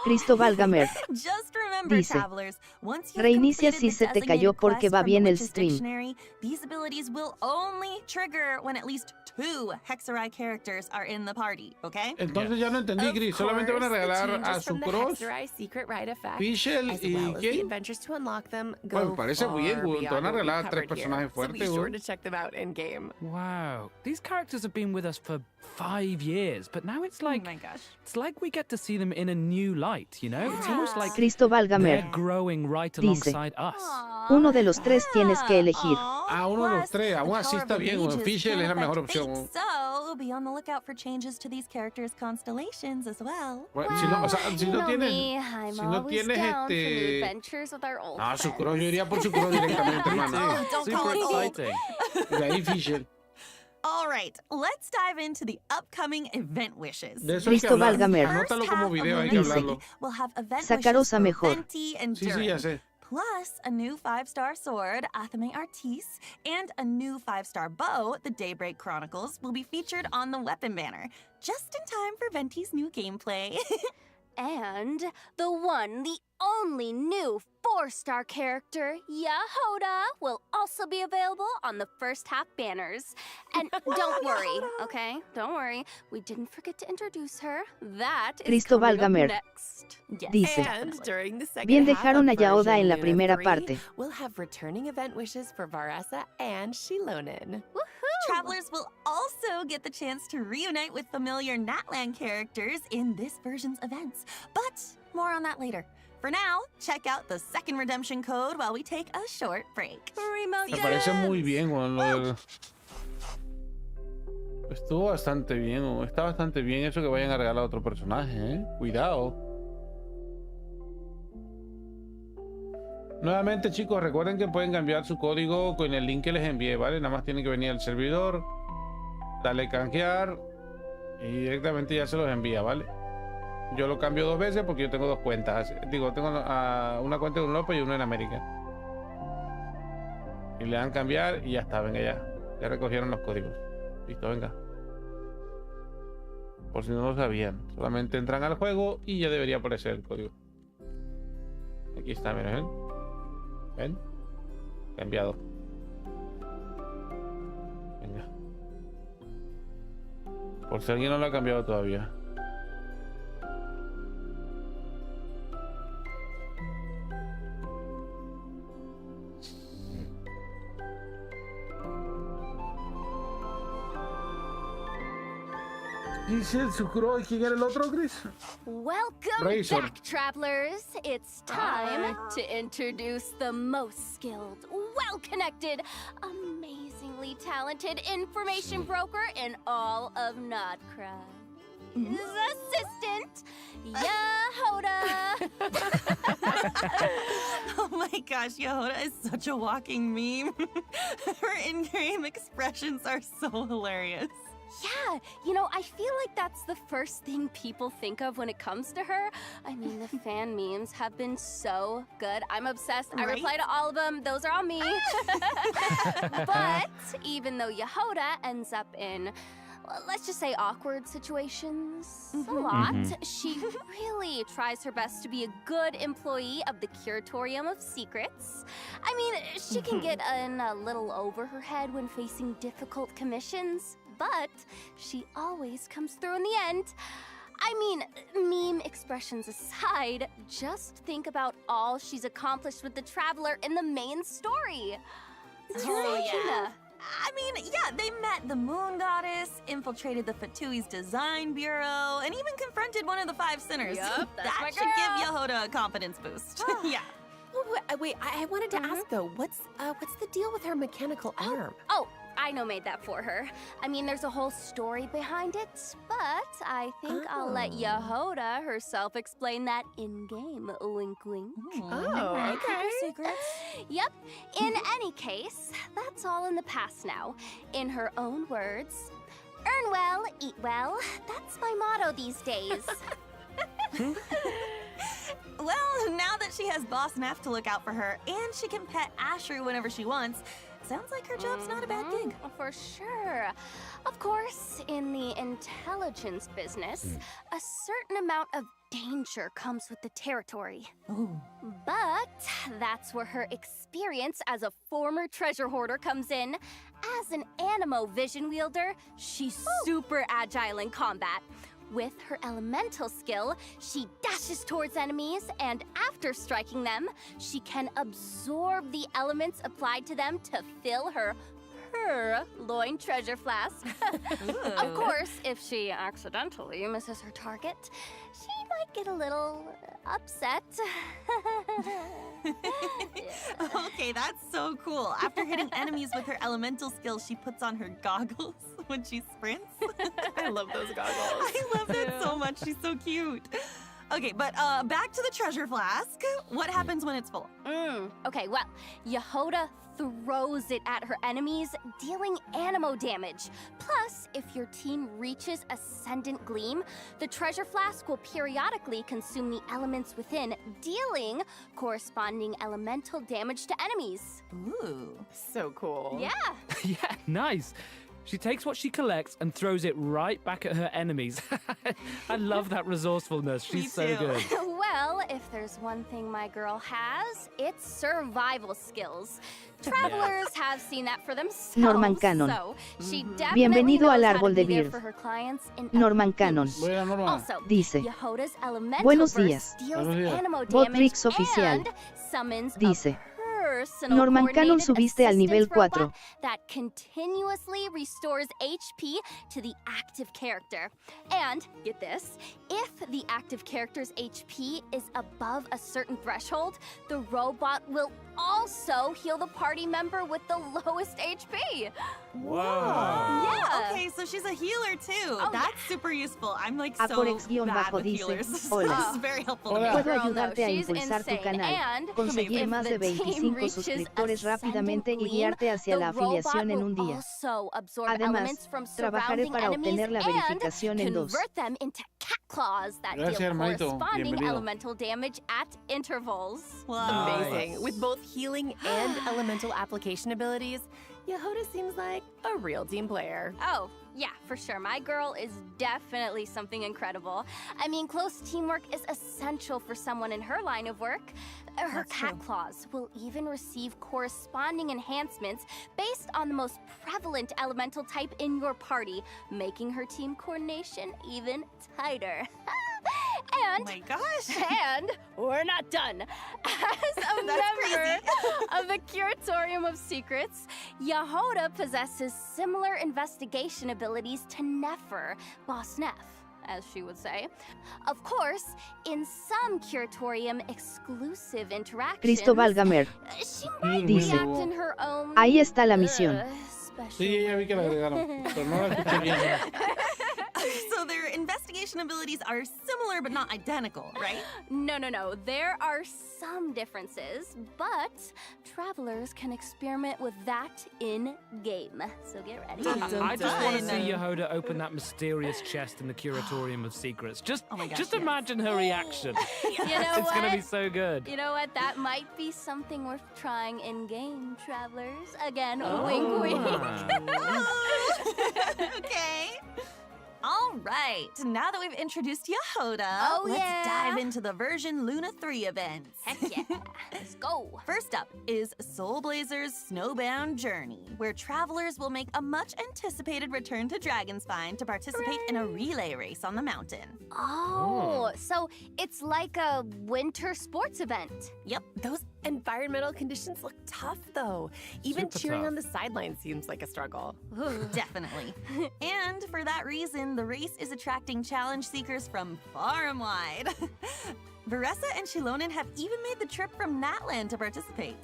Speaker 1: Cristo Valgamer.
Speaker 4: Just remember,
Speaker 1: Dice,
Speaker 4: travelers, once you've
Speaker 1: reinicia
Speaker 4: completed
Speaker 1: si
Speaker 4: the
Speaker 1: se te
Speaker 4: designated
Speaker 1: cayó porque
Speaker 4: quest
Speaker 1: va
Speaker 4: from the
Speaker 1: bien el
Speaker 4: Witch's
Speaker 1: stream.
Speaker 4: Dictionary, these abilities will only trigger when at least 2 Hexerai characters are in the party, okay?
Speaker 2: Entonces ya no entendí, Cris. Solamente van a regalar a Sucrose,
Speaker 13: Secret Right effect,
Speaker 2: Fischl
Speaker 13: as
Speaker 2: y
Speaker 13: well as the
Speaker 2: ¿quién?
Speaker 13: adventures to unlock them go
Speaker 2: Bueno, me parece
Speaker 13: far
Speaker 2: bien, güey. Te van a
Speaker 13: beyond what
Speaker 2: regalar
Speaker 13: we've
Speaker 2: 3
Speaker 13: covered here,
Speaker 2: personajes
Speaker 13: so be
Speaker 2: fuertes,
Speaker 13: sure
Speaker 2: güey.
Speaker 13: to check them out in game.
Speaker 12: Wow, these characters have been with us for 5 years, but now it's like
Speaker 4: Oh my gosh.
Speaker 12: it's like we get to see them in a new light, you know? It's almost like
Speaker 1: Cristo
Speaker 12: they're
Speaker 1: Valgamer.
Speaker 12: growing right
Speaker 1: Dice,
Speaker 12: alongside us.
Speaker 1: Uno de los 3 tienes que elegir.
Speaker 2: Ah, uno de los 3. Aún así está bien, güey. Fischl es la mejor opción.
Speaker 4: Fate, so be on the lookout for changes to these characters' constellations as well.
Speaker 2: Bueno, si no, o sea, si
Speaker 14: You
Speaker 2: no
Speaker 14: know
Speaker 2: tienes,
Speaker 14: me, I'm
Speaker 2: si no
Speaker 14: always
Speaker 2: tienes
Speaker 14: down for new
Speaker 2: este,
Speaker 14: adventures with our old
Speaker 2: ah,
Speaker 14: friends.
Speaker 2: Sucrose, yo iría por Sucrose directamente, hermano.
Speaker 4: Oh, don't call
Speaker 12: Super
Speaker 4: it old.
Speaker 12: exciting.
Speaker 2: Y de ahí Fischl.
Speaker 4: All right, let's dive into the upcoming event wishes.
Speaker 2: De eso hay que
Speaker 1: Cristo
Speaker 2: hablar.
Speaker 1: Valgamer.
Speaker 2: Anótalo
Speaker 4: First
Speaker 2: como
Speaker 4: half of
Speaker 2: video, hay que
Speaker 4: Lunes
Speaker 2: hablarlo.
Speaker 4: City will have event
Speaker 1: Sacarosa
Speaker 4: wishes for
Speaker 1: mejor.
Speaker 4: Venti and
Speaker 2: Sí, sí,
Speaker 4: Durin,
Speaker 2: ya sé.
Speaker 4: plus a new 5-star sword, Athame Artis, and a new 5-star bow, the Daybreak Chronicles, will be featured on the weapon banner, just in time for Venti's new gameplay.
Speaker 14: And the one, the only new 4-star character, Yehoda, will also be available on the first half banners. And don't worry, okay? Don't worry. We didn't forget to introduce her. That is
Speaker 1: Cristo
Speaker 14: coming up
Speaker 1: Valgamer.
Speaker 14: next.
Speaker 1: Dice,
Speaker 13: And during the second
Speaker 1: bien
Speaker 13: half
Speaker 1: dejaron a
Speaker 13: of
Speaker 1: Yehoda
Speaker 13: version
Speaker 1: en la
Speaker 13: Luna
Speaker 1: primera
Speaker 13: 3,
Speaker 1: parte.
Speaker 13: We'll have returning event wishes for Varessa and Shilonen.
Speaker 4: Travelers will also get the chance to reunite with familiar Natland characters in this version's events. But more on that later. For now, check out the second redemption code while we take a short break.
Speaker 2: Me parece muy bien, weón, lo del... Estuvo bastante bien, weón. Está bastante bien eso que vayan a regalar a otro personaje, ¿eh? Cuidado. Nuevamente, chicos, recuerden que pueden cambiar su código con el link que les envié, ¿vale? Nada más tienen que venir al servidor, darle canjear y directamente ya se los envía, ¿vale? Yo lo cambio 2 veces porque yo tengo 2 cuentas. Digo, tengo una cuenta en Europa y una en América. Y le dan cambiar y ya está, venga ya. Ya recogieron los códigos. Listo, venga. Por si no lo sabían. Solamente entran al juego y ya debería aparecer el código. Aquí está, miren, ¿ven? ¿Ven? Cambiado. Venga. Por si alguien no lo ha cambiado todavía. Dice el sucro. ¿Y quién era el otro, Chris?
Speaker 14: Welcome
Speaker 2: Razor.
Speaker 14: back, travelers. It's time to introduce the most skilled, well-connected, amazingly talented information broker in all of Nodcry. His assistant, Yehoda.
Speaker 4: Oh my gosh, Yehoda is such a walking meme. Her in-game expressions are so hilarious.
Speaker 14: Yeah, you know, I feel like that's the first thing people think of when it comes to her. I mean, the fan memes have been so good. I'm obsessed. I reply to all of them. Those are all me. But even though Yehoda ends up in, well, let's just say awkward situations a lot, she really tries her best to be a good employee of the Curatorium of Secrets. I mean, she can get in a little over her head when facing difficult commissions, but she always comes through in the end. I mean, meme expressions aside, just think about all she's accomplished with the Traveler in the main story.
Speaker 4: Yeah. I mean, yeah, they met the Moon Goddess, infiltrated the Fatui's design bureau, and even confronted one of the 5 sinners.
Speaker 14: Yup, that's
Speaker 4: that
Speaker 14: my
Speaker 4: should give Yehoda a confidence boost. Yeah.
Speaker 13: Wait, I wanted to ask though, what's the deal with her mechanical arm?
Speaker 14: Oh, I know made that for her. I mean, there's a whole story behind it, but I think I'll let Yehoda herself explain that in-game. Wink, wink.
Speaker 13: Oh, okay.
Speaker 14: Secrets. Yep. In any case, that's all in the past now. In her own words, earn well, eat well. That's my motto these days.
Speaker 4: Well, now that she has Boss Naff to look out for her, and she can pet Asher whenever she wants, sounds like her job's not a bad gig.
Speaker 14: For sure. Of course, in the intelligence business, a certain amount of danger comes with the territory. But that's where her experience as a former treasure hoarder comes in. As an Animo vision wielder, she's super agile in combat. With her elemental skill, she dashes towards enemies, and after striking them, she can absorb the elements applied to them to fill her loin treasure flask. Of course, if she accidentally misses her target, she might get a little upset.
Speaker 4: Okay, that's so cool. After hitting enemies with her elemental skill, she puts on her goggles when she sprints.
Speaker 13: I love those goggles.
Speaker 4: I love that so much. She's so cute. Okay, but back to the treasure flask. What happens when it's full?
Speaker 14: Okay, well, Yehoda throws it at her enemies, dealing Animo damage. Plus, if your team reaches Ascendant Gleam, the treasure flask will periodically consume the elements within, dealing corresponding elemental damage to enemies.
Speaker 13: Ooh, so cool.
Speaker 14: Yeah.
Speaker 12: Yeah, nice. She takes what she collects and throws it right back at her enemies. I love that resourcefulness. She's so good.
Speaker 14: Well, if there's one thing my girl has, it's survival skills. Travelers have seen that for themselves.
Speaker 1: Norman Cannon.
Speaker 14: So she definitely
Speaker 1: Bienvenido al
Speaker 14: knows how
Speaker 1: árbol
Speaker 14: to
Speaker 1: de
Speaker 14: be there
Speaker 1: Bird.
Speaker 14: for her clients in
Speaker 1: Norman Cannon.
Speaker 14: Also,
Speaker 1: Dice.
Speaker 14: Yehoda's elemental
Speaker 1: Buenos
Speaker 14: burst
Speaker 1: días.
Speaker 14: deals
Speaker 2: Buenos días.
Speaker 14: animal
Speaker 1: Botrix
Speaker 14: damage
Speaker 1: oficial.
Speaker 14: and summons
Speaker 1: Dice.
Speaker 14: personal
Speaker 1: Norman Cannon
Speaker 14: coordinated
Speaker 1: subiste al nivel
Speaker 14: assistance
Speaker 1: 4.
Speaker 14: robot that continuously restores HP to the active character. And, get this, if the active character's HP is above a certain threshold, the robot will also heal the party member with the lowest HP.
Speaker 4: Whoa.
Speaker 14: Yeah.
Speaker 4: Okay, so she's a healer too.
Speaker 14: Oh,
Speaker 4: That's super useful. I'm like so
Speaker 1: Aporex-bajo
Speaker 4: bad with
Speaker 1: dice,
Speaker 4: healers. This
Speaker 1: hola.
Speaker 4: is very helpful to me.
Speaker 1: Puedo
Speaker 14: Girl, no,
Speaker 1: ayudarte a
Speaker 14: she's
Speaker 1: impulsar tu
Speaker 14: insane.
Speaker 1: canal,
Speaker 14: And
Speaker 1: conseguir
Speaker 14: if
Speaker 1: más
Speaker 14: the
Speaker 1: de
Speaker 14: team
Speaker 1: 25
Speaker 14: reaches
Speaker 1: suscriptores
Speaker 14: ascending
Speaker 1: rápidamente y
Speaker 14: gleam,
Speaker 1: guiarte hacia
Speaker 14: the
Speaker 1: la afiliación en un
Speaker 14: robot will
Speaker 1: día.
Speaker 14: also absorb
Speaker 1: Además,
Speaker 14: elements from
Speaker 1: trabajaré
Speaker 14: surrounding
Speaker 1: para obtener
Speaker 14: enemies
Speaker 1: la
Speaker 14: and
Speaker 1: verificación en 2.
Speaker 14: convert them into cat claws that
Speaker 2: Gracias,
Speaker 14: deal
Speaker 2: hermanito.
Speaker 14: corresponding
Speaker 2: Bienvenido.
Speaker 14: elemental damage at intervals.
Speaker 13: Amazing. With both healing and elemental application abilities, Yehoda seems like a real team player.
Speaker 14: Oh, yeah, for sure. My girl is definitely something incredible. I mean, close teamwork is essential for someone in her line of work. Her cat claws will even receive corresponding enhancements based on the most prevalent elemental type in your party, making her team coordination even tighter. And,
Speaker 4: oh my gosh.
Speaker 14: And we're not done. As a member of the Curatorium of Secrets, Yehoda possesses similar investigation abilities to Nefer, Boss Neff, as she would say. Of course, in some Curatorium exclusive interactions,
Speaker 1: Cristóbal Gamer.
Speaker 14: she might
Speaker 1: Dice.
Speaker 14: react in her own
Speaker 1: Ahí está la misión.
Speaker 14: special
Speaker 2: Sí, ya vi que la agregaron, pero no la escuché bien.
Speaker 4: So their investigation abilities are similar but not identical, right?
Speaker 14: No. There are some differences, but travelers can experiment with that in-game. So get ready.
Speaker 12: I just want to see Yehoda open that mysterious chest in the Curatorium of Secrets. Just imagine her reaction.
Speaker 14: You know
Speaker 12: It's going to be
Speaker 14: what?
Speaker 12: so good.
Speaker 14: You know what? That might be something worth trying in-game, travelers. Again,
Speaker 12: Oh.
Speaker 14: wink, wink.
Speaker 4: Okay. All right, now that we've introduced Yehoda, let's dive into the version Luna 3 events.
Speaker 14: Heck yeah, let's go.
Speaker 4: First up is Soul Blazer's Snowbound Journey, where travelers will make a much-anticipated return to Dragonspine to participate in a relay race on the mountain.
Speaker 14: Oh, so it's like a winter sports event.
Speaker 4: Yep.
Speaker 13: Those environmental conditions look tough, though. Even
Speaker 4: Super
Speaker 13: cheering
Speaker 4: tough.
Speaker 13: on the sidelines seems like a struggle.
Speaker 4: Definitely. And for that reason, the race is attracting challenge seekers from far and wide. Varessa and Shilonen have even made the trip from Natland to participate.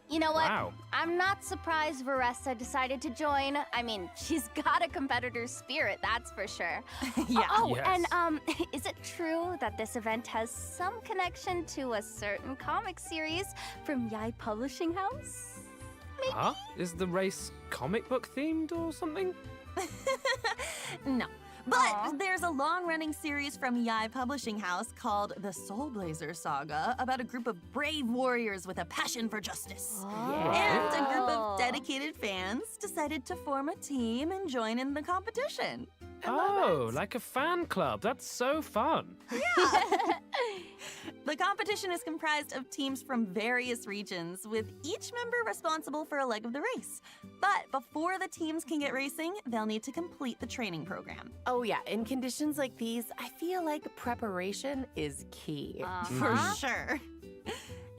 Speaker 14: You know what?
Speaker 4: Wow.
Speaker 14: I'm not surprised Varessa decided to join. I mean, she's got a competitor's spirit, that's for sure.
Speaker 4: Yeah.
Speaker 14: Oh,
Speaker 4: Yes.
Speaker 14: and is it true that this event has some connection to a certain comic series from Yai Publishing House?
Speaker 12: Huh? Is the race comic book themed or something?
Speaker 4: No. But there's a long-running series from Yai Publishing House called The Soul Blazer Saga about a group of brave warriors with a passion for justice. And a group of dedicated fans decided to form a team and join in the competition.
Speaker 12: Oh, like a fan club. That's so fun.
Speaker 4: The competition is comprised of teams from various regions, with each member responsible for a leg of the race. But before the teams can get racing, they'll need to complete the training program.
Speaker 13: Oh, yeah. In conditions like these, I feel like preparation is key.
Speaker 4: For sure.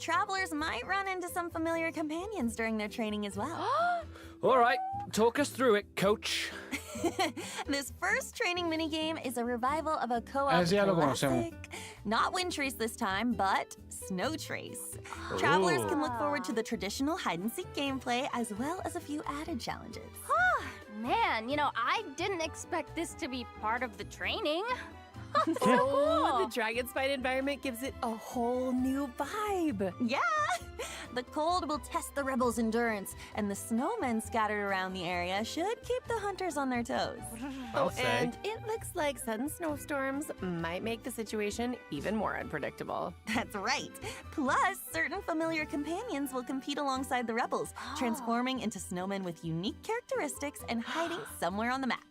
Speaker 4: Travelers might run into some familiar companions during their training as well.
Speaker 12: All right, talk us through it, coach.
Speaker 4: This first training minigame is a revival of a co-op
Speaker 2: Ese ya lo conocemos.
Speaker 4: classic. Not Wind Trace this time, but Snow Trace. Travelers can look forward to the traditional hide-and-seek gameplay as well as a few added challenges.
Speaker 14: Man, you know, I didn't expect this to be part of the training.
Speaker 13: Oh, the Dragonspine environment gives it a whole new vibe.
Speaker 4: Yeah! The cold will test the rebels' endurance, and the snowmen scattered around the area should keep the hunters on their toes.
Speaker 13: Oh, and it looks like sudden snowstorms might make the situation even more unpredictable.
Speaker 4: That's right. Plus, certain familiar companions will compete alongside the rebels, transforming into snowmen with unique characteristics and hiding somewhere on the map.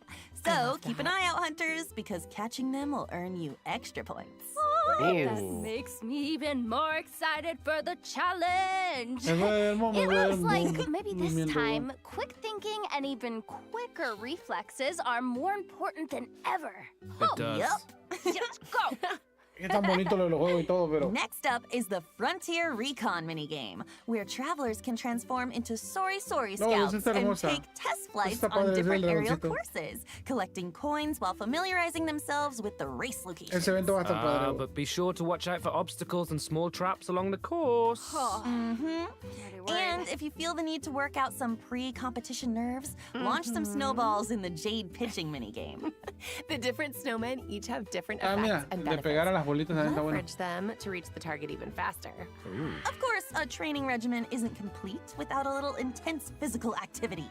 Speaker 4: So keep an eye out, hunters, because catching them will earn you extra points.
Speaker 14: That makes me even more excited for the challenge. It looks like maybe this time, quick thinking and even quicker reflexes are more important than ever.
Speaker 12: It does.
Speaker 4: Yep.
Speaker 14: Let's go.
Speaker 2: Es tan bonito lo de los juegos y todo, pero...
Speaker 4: Next up is the Frontier Recon minigame, where travelers can transform into Sorry Scouts and take test flights on different aerial courses, collecting coins while familiarizing themselves with the race locations.
Speaker 2: Ese evento va a estar padre.
Speaker 12: But be sure to watch out for obstacles and small traps along the course.
Speaker 4: And if you feel the need to work out some pre-competition nerves, launch some snowballs in the Jade pitching minigame.
Speaker 13: The different snowmen each have different effects and benefits. Leverage them to reach the target even faster.
Speaker 4: Of course, a training regimen isn't complete without a little intense physical activity.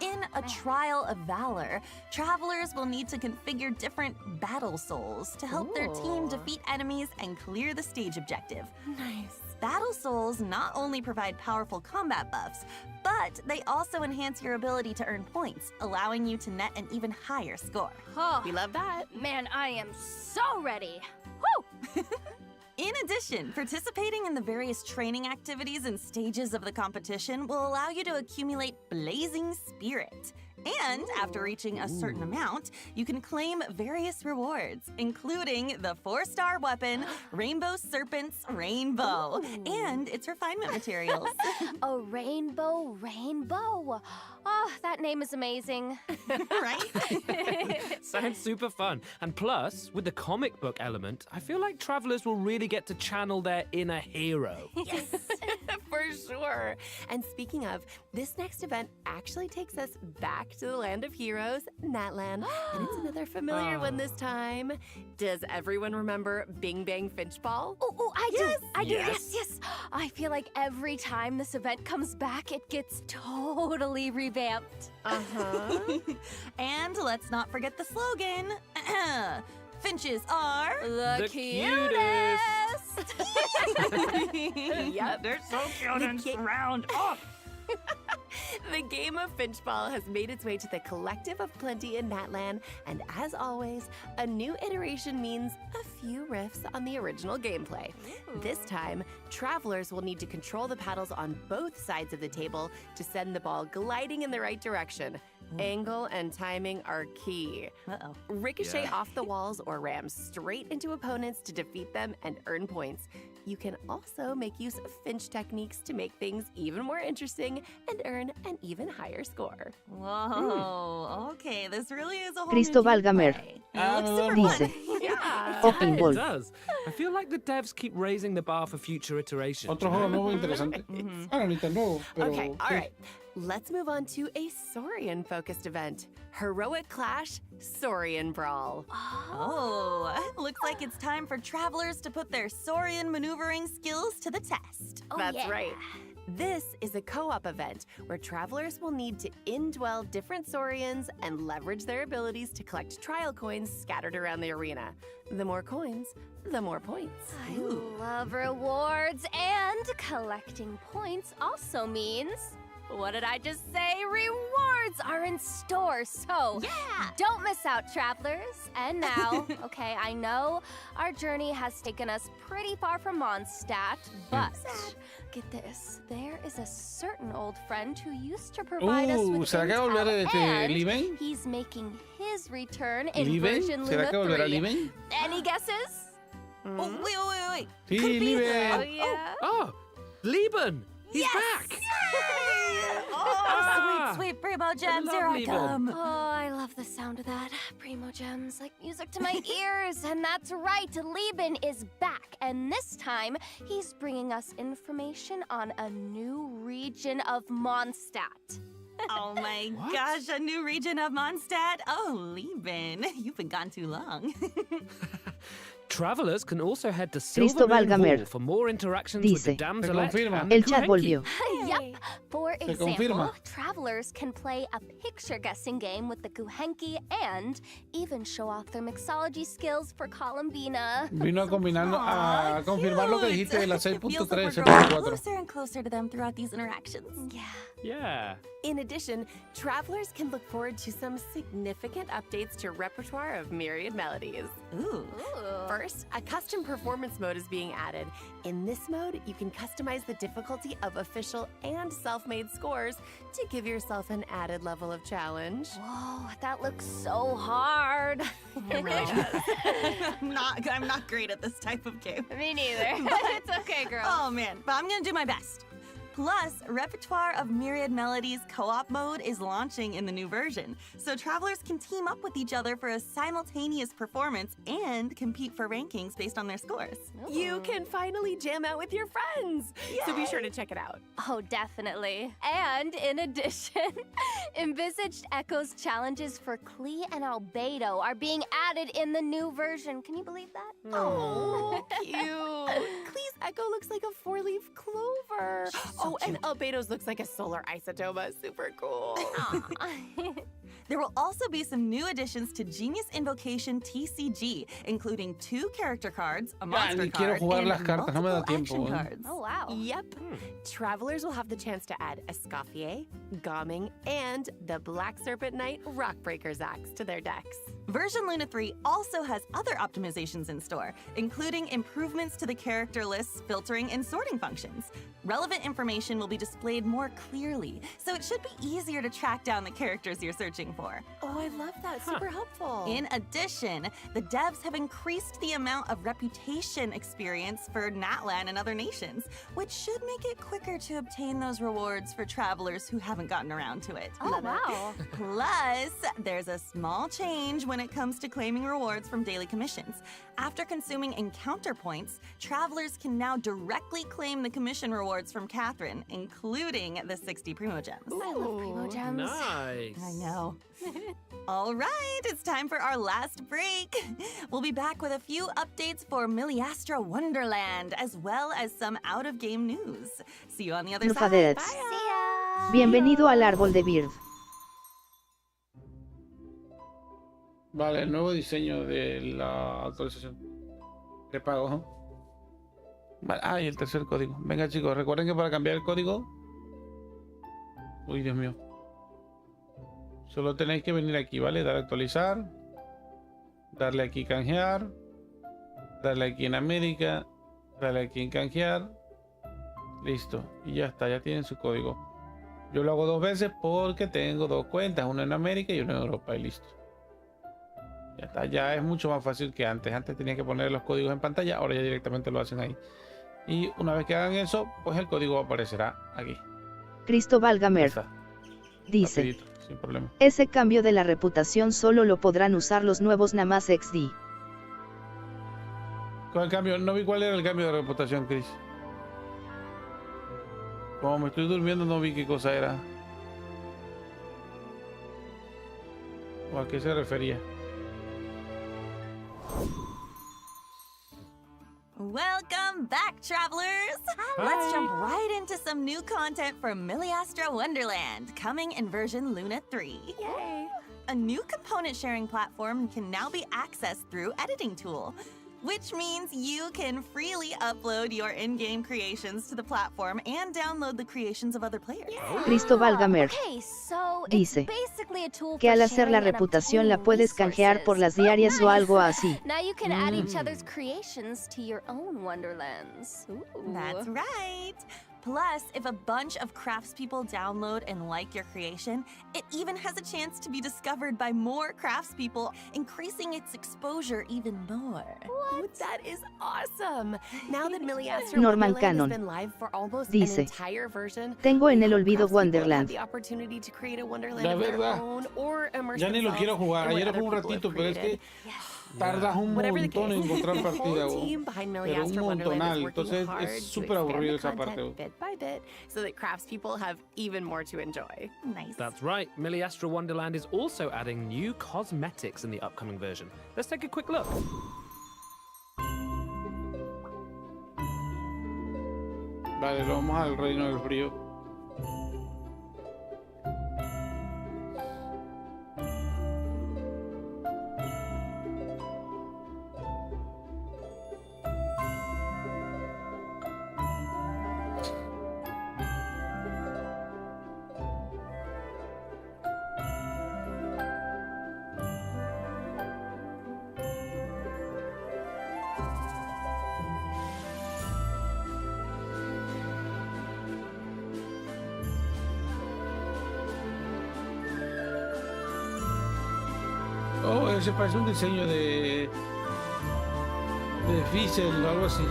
Speaker 4: In a trial of valor, travelers will need to configure different battle souls to help their team defeat enemies and clear the stage objective.
Speaker 13: Nice.
Speaker 4: Battle souls not only provide powerful combat buffs, but they also enhance your ability to earn points, allowing you to net an even higher score.
Speaker 13: We love that.
Speaker 14: Man, I am so ready. Woo!
Speaker 4: In addition, participating in the various training activities and stages of the competition will allow you to accumulate Blazing Spirit. And after reaching a certain amount, you can claim various rewards, including the 4-star weapon, Rainbow Serpent's Rainbow, and its refinement materials.
Speaker 14: A rainbow. Oh, that name is amazing.
Speaker 4: Right?
Speaker 12: Sounds super fun. And plus, with the comic book element, I feel like travelers will really get to channel their inner hero.
Speaker 13: Yes, for sure. And speaking of, this next event actually takes us back to the land of heroes, Natlan. And it's another familiar one this time. Does everyone remember Bing Bang Finchball?
Speaker 14: Oh, I do. I do. Yes. I feel like every time this event comes back, it gets totally revamped.
Speaker 4: And let's not forget the slogan. Finches are
Speaker 14: the cutest.
Speaker 13: Yep, they're so cute and round. The game of Finchball has made its way to the Collective of Plenty in Natlan, and as always, a new iteration means a few riffs on the original gameplay. This time, travelers will need to control the paddles on both sides of the table to send the ball gliding in the right direction. Angle and timing are key. Ricochet off the walls or ram straight into opponents to defeat them and earn points. You can also make use of Finch techniques to make things even more interesting and earn an even higher score.
Speaker 4: Whoa, okay, this really is a whole
Speaker 1: Cristóbal Gamer dice,
Speaker 12: It does. I feel like the devs keep raising the bar for future iterations.
Speaker 2: Otro juego nuevo interesante. Bueno, ni tan nuevo, pero...
Speaker 13: Okay, all right. Let's move on to a Saurian-focused event. Heroic Clash Saurian Brawl.
Speaker 4: Looks like it's time for travelers to put their Saurian maneuvering skills to the test.
Speaker 13: That's right. This is a co-op event where travelers will need to indwell different Saurians and leverage their abilities to collect trial coins scattered around the arena. The more coins, the more points.
Speaker 14: I love rewards, and collecting points also means... What did I just say? Rewards are in store, so don't miss out, travelers. And now, okay, I know our journey has taken us pretty far from Mondstadt, but get this, there is a certain old friend who used to provide us with intel, and he's making his return in version Luna 3. Any guesses?
Speaker 4: Oh, wait.
Speaker 2: Sí, Lieben.
Speaker 12: Oh, Lieben! He's back!
Speaker 4: Sweet Primo Gems, here I come.
Speaker 14: Oh, I love the sound of that. Primo Gems, like music to my ears. And that's right, Lieben is back. And this time, he's bringing us information on a new region of Mondstadt.
Speaker 4: Oh my gosh, a new region of Mondstadt? Oh, Lieben, you've been gone too long.
Speaker 12: Travelers can also head to
Speaker 1: Cristo
Speaker 12: Silver Moon
Speaker 1: Valgamer
Speaker 12: Hall for more interactions with the
Speaker 1: dice,
Speaker 12: Damselet and
Speaker 1: el
Speaker 12: the
Speaker 1: chat
Speaker 12: Kuhenki.
Speaker 1: volvió.
Speaker 14: Yep. For
Speaker 2: Se
Speaker 14: example,
Speaker 2: confirma.
Speaker 14: travelers can play a picture guessing game with the Kuhenki and even show off their mixology skills for Columbina.
Speaker 2: Vino a confirmar lo que dijiste de la 6.3 y
Speaker 4: Growing
Speaker 2: 7.4.
Speaker 4: closer and closer to them throughout these interactions.
Speaker 12: Yeah.
Speaker 13: In addition, travelers can look forward to some significant updates to repertoire of myriad melodies.
Speaker 4: Ooh.
Speaker 13: First, a custom performance mode is being added. In this mode, you can customize the difficulty of official and self-made scores to give yourself an added level of challenge.
Speaker 14: Whoa, that looks so hard.
Speaker 4: It really does. I'm not great at this type of game.
Speaker 14: Me neither. It's okay, girl.
Speaker 4: Oh man, but I'm gonna do my best. Plus, Repertoire of Myriad Melodies co-op mode is launching in the new version, so travelers can team up with each other for a simultaneous performance and compete for rankings based on their scores.
Speaker 13: You can finally jam out with your friends, so be sure to check it out.
Speaker 14: Oh, definitely. And in addition, envisaged Echo's challenges for Klee and Albedo are being added in the new version. Can you believe that?
Speaker 13: Oh, cute. Klee's Echo looks like a four-leaf clover. Oh, and Albedo's looks like a solar isotoma. Super cool.
Speaker 4: There will also be some new additions to Genius Invocation TCG, including 2 character cards, a monster card, and
Speaker 2: cartas, no me da
Speaker 4: multiple
Speaker 2: tiempo,
Speaker 4: action cards.
Speaker 14: Oh, wow.
Speaker 13: Yep. Travelers will have the chance to add Escoffier, Gomming, and the Black Serpent Knight Rockbreaker's Axe to their decks.
Speaker 4: Version Luna 3 also has other optimizations in store, including improvements to the character lists, filtering, and sorting functions. Relevant information will be displayed more clearly, so it should be easier to track down the characters you're searching for.
Speaker 13: Oh, I love that. Super helpful.
Speaker 4: In addition, the devs have increased the amount of reputation experience for Natlan and other nations, which should make it quicker to obtain those rewards for travelers who haven't gotten around to it.
Speaker 14: Oh, wow.
Speaker 4: Plus, there's a small change when it comes to claiming rewards from daily commissions. After consuming encounter points, travelers can now directly claim the commission rewards from Catherine, including the 60 Primo Gems.
Speaker 14: I love Primo Gems.
Speaker 12: Nice.
Speaker 4: I know. All right, it's time for our last break. We'll be back with a few updates for Miliastra Wonderland, as well as some out-of-game news. See you on the other side.
Speaker 1: Nufadets.
Speaker 4: Bye.
Speaker 1: Bienvenido al árbol de Bird.
Speaker 2: Vale, el nuevo diseño de la actualización de pago. Vale, y el tercer código. Venga, chicos, recuerden que para cambiar el código... Uy, Dios mío. Solo tenéis que venir aquí, ¿vale? Darle a actualizar. Darle aquí canjear. Darle aquí en América. Darle aquí en canjear. Listo. Y ya está, ya tienen su código. Yo lo hago 2 veces porque tengo 2 cuentas. Una en América y una en Europa. Y listo. Ya está, ya es mucho más fácil que antes. Antes tenía que poner los códigos en pantalla, ahora ya directamente lo hacen ahí. Y una vez que hagan eso, pues el código aparecerá aquí.
Speaker 1: Cristo Valgamer dice,
Speaker 2: Rapidito, sin problema.
Speaker 1: ese cambio de la reputación solo lo podrán usar los nuevos Namas XD.
Speaker 2: ¿Cuál cambio? No vi cuál era el cambio de reputación, Chris. Como me estoy durmiendo no vi qué cosa era. ¿O a qué se refería?
Speaker 4: Welcome back, travelers! Let's jump right into some new content from Miliastra Wonderland, coming in version Luna 3.
Speaker 13: Yay!
Speaker 4: A new component sharing platform can now be accessed through Editing Tool, which means you can freely upload your in-game creations to the platform and download the creations of other players.
Speaker 1: Cristo Valgamer
Speaker 14: Okay, so
Speaker 1: dice
Speaker 14: it's basically a tool
Speaker 1: que
Speaker 14: for
Speaker 1: al hacer la
Speaker 14: sharing and
Speaker 1: reputación la
Speaker 14: obtaining
Speaker 1: puedes canjear por las
Speaker 14: resources.
Speaker 1: diarias o algo así.
Speaker 14: Now you can add each other's creations to your own Wonderlands. Ooh.
Speaker 4: That's right! Plus, if a bunch of craftspeople download and like your creation, it even has a chance to be discovered by more craftspeople, increasing its exposure even more.
Speaker 13: What? That is awesome! Now that Miliastra
Speaker 1: Normal
Speaker 13: Wonderland
Speaker 1: Canon
Speaker 13: has been live for almost
Speaker 1: dice,
Speaker 13: an entire version,
Speaker 1: tengo en el olvido
Speaker 13: craftspeople have
Speaker 1: Wonderland.
Speaker 13: the opportunity to create a Wonderland
Speaker 2: La
Speaker 13: of their
Speaker 2: verdad,
Speaker 13: own or immerse
Speaker 2: ya ni lo
Speaker 13: themselves
Speaker 2: quiero jugar.
Speaker 13: in what
Speaker 2: Ayer
Speaker 13: other
Speaker 2: jugué un
Speaker 13: people have
Speaker 2: ratito, pero es que tardas un
Speaker 13: Whatever the
Speaker 2: montón en
Speaker 13: case,
Speaker 2: encontrar
Speaker 13: the
Speaker 2: partida,
Speaker 13: whole
Speaker 2: güey.
Speaker 13: team behind
Speaker 2: Pero un
Speaker 13: Miliastra Wonderland
Speaker 2: montonal.
Speaker 13: is working
Speaker 2: Entonces
Speaker 13: hard
Speaker 2: es
Speaker 13: to
Speaker 2: súper
Speaker 13: expand
Speaker 2: aburrido
Speaker 13: the
Speaker 2: esa parte,
Speaker 13: content
Speaker 2: güey.
Speaker 13: bit by bit so that craftspeople have even more to enjoy.
Speaker 4: Nice.
Speaker 12: That's right, Miliastra Wonderland is also adding new cosmetics in the upcoming version. Let's take a quick look.
Speaker 2: Vale, lo vamos al reino del frío. Oh, ese parece un diseño de Fiesel o algo así.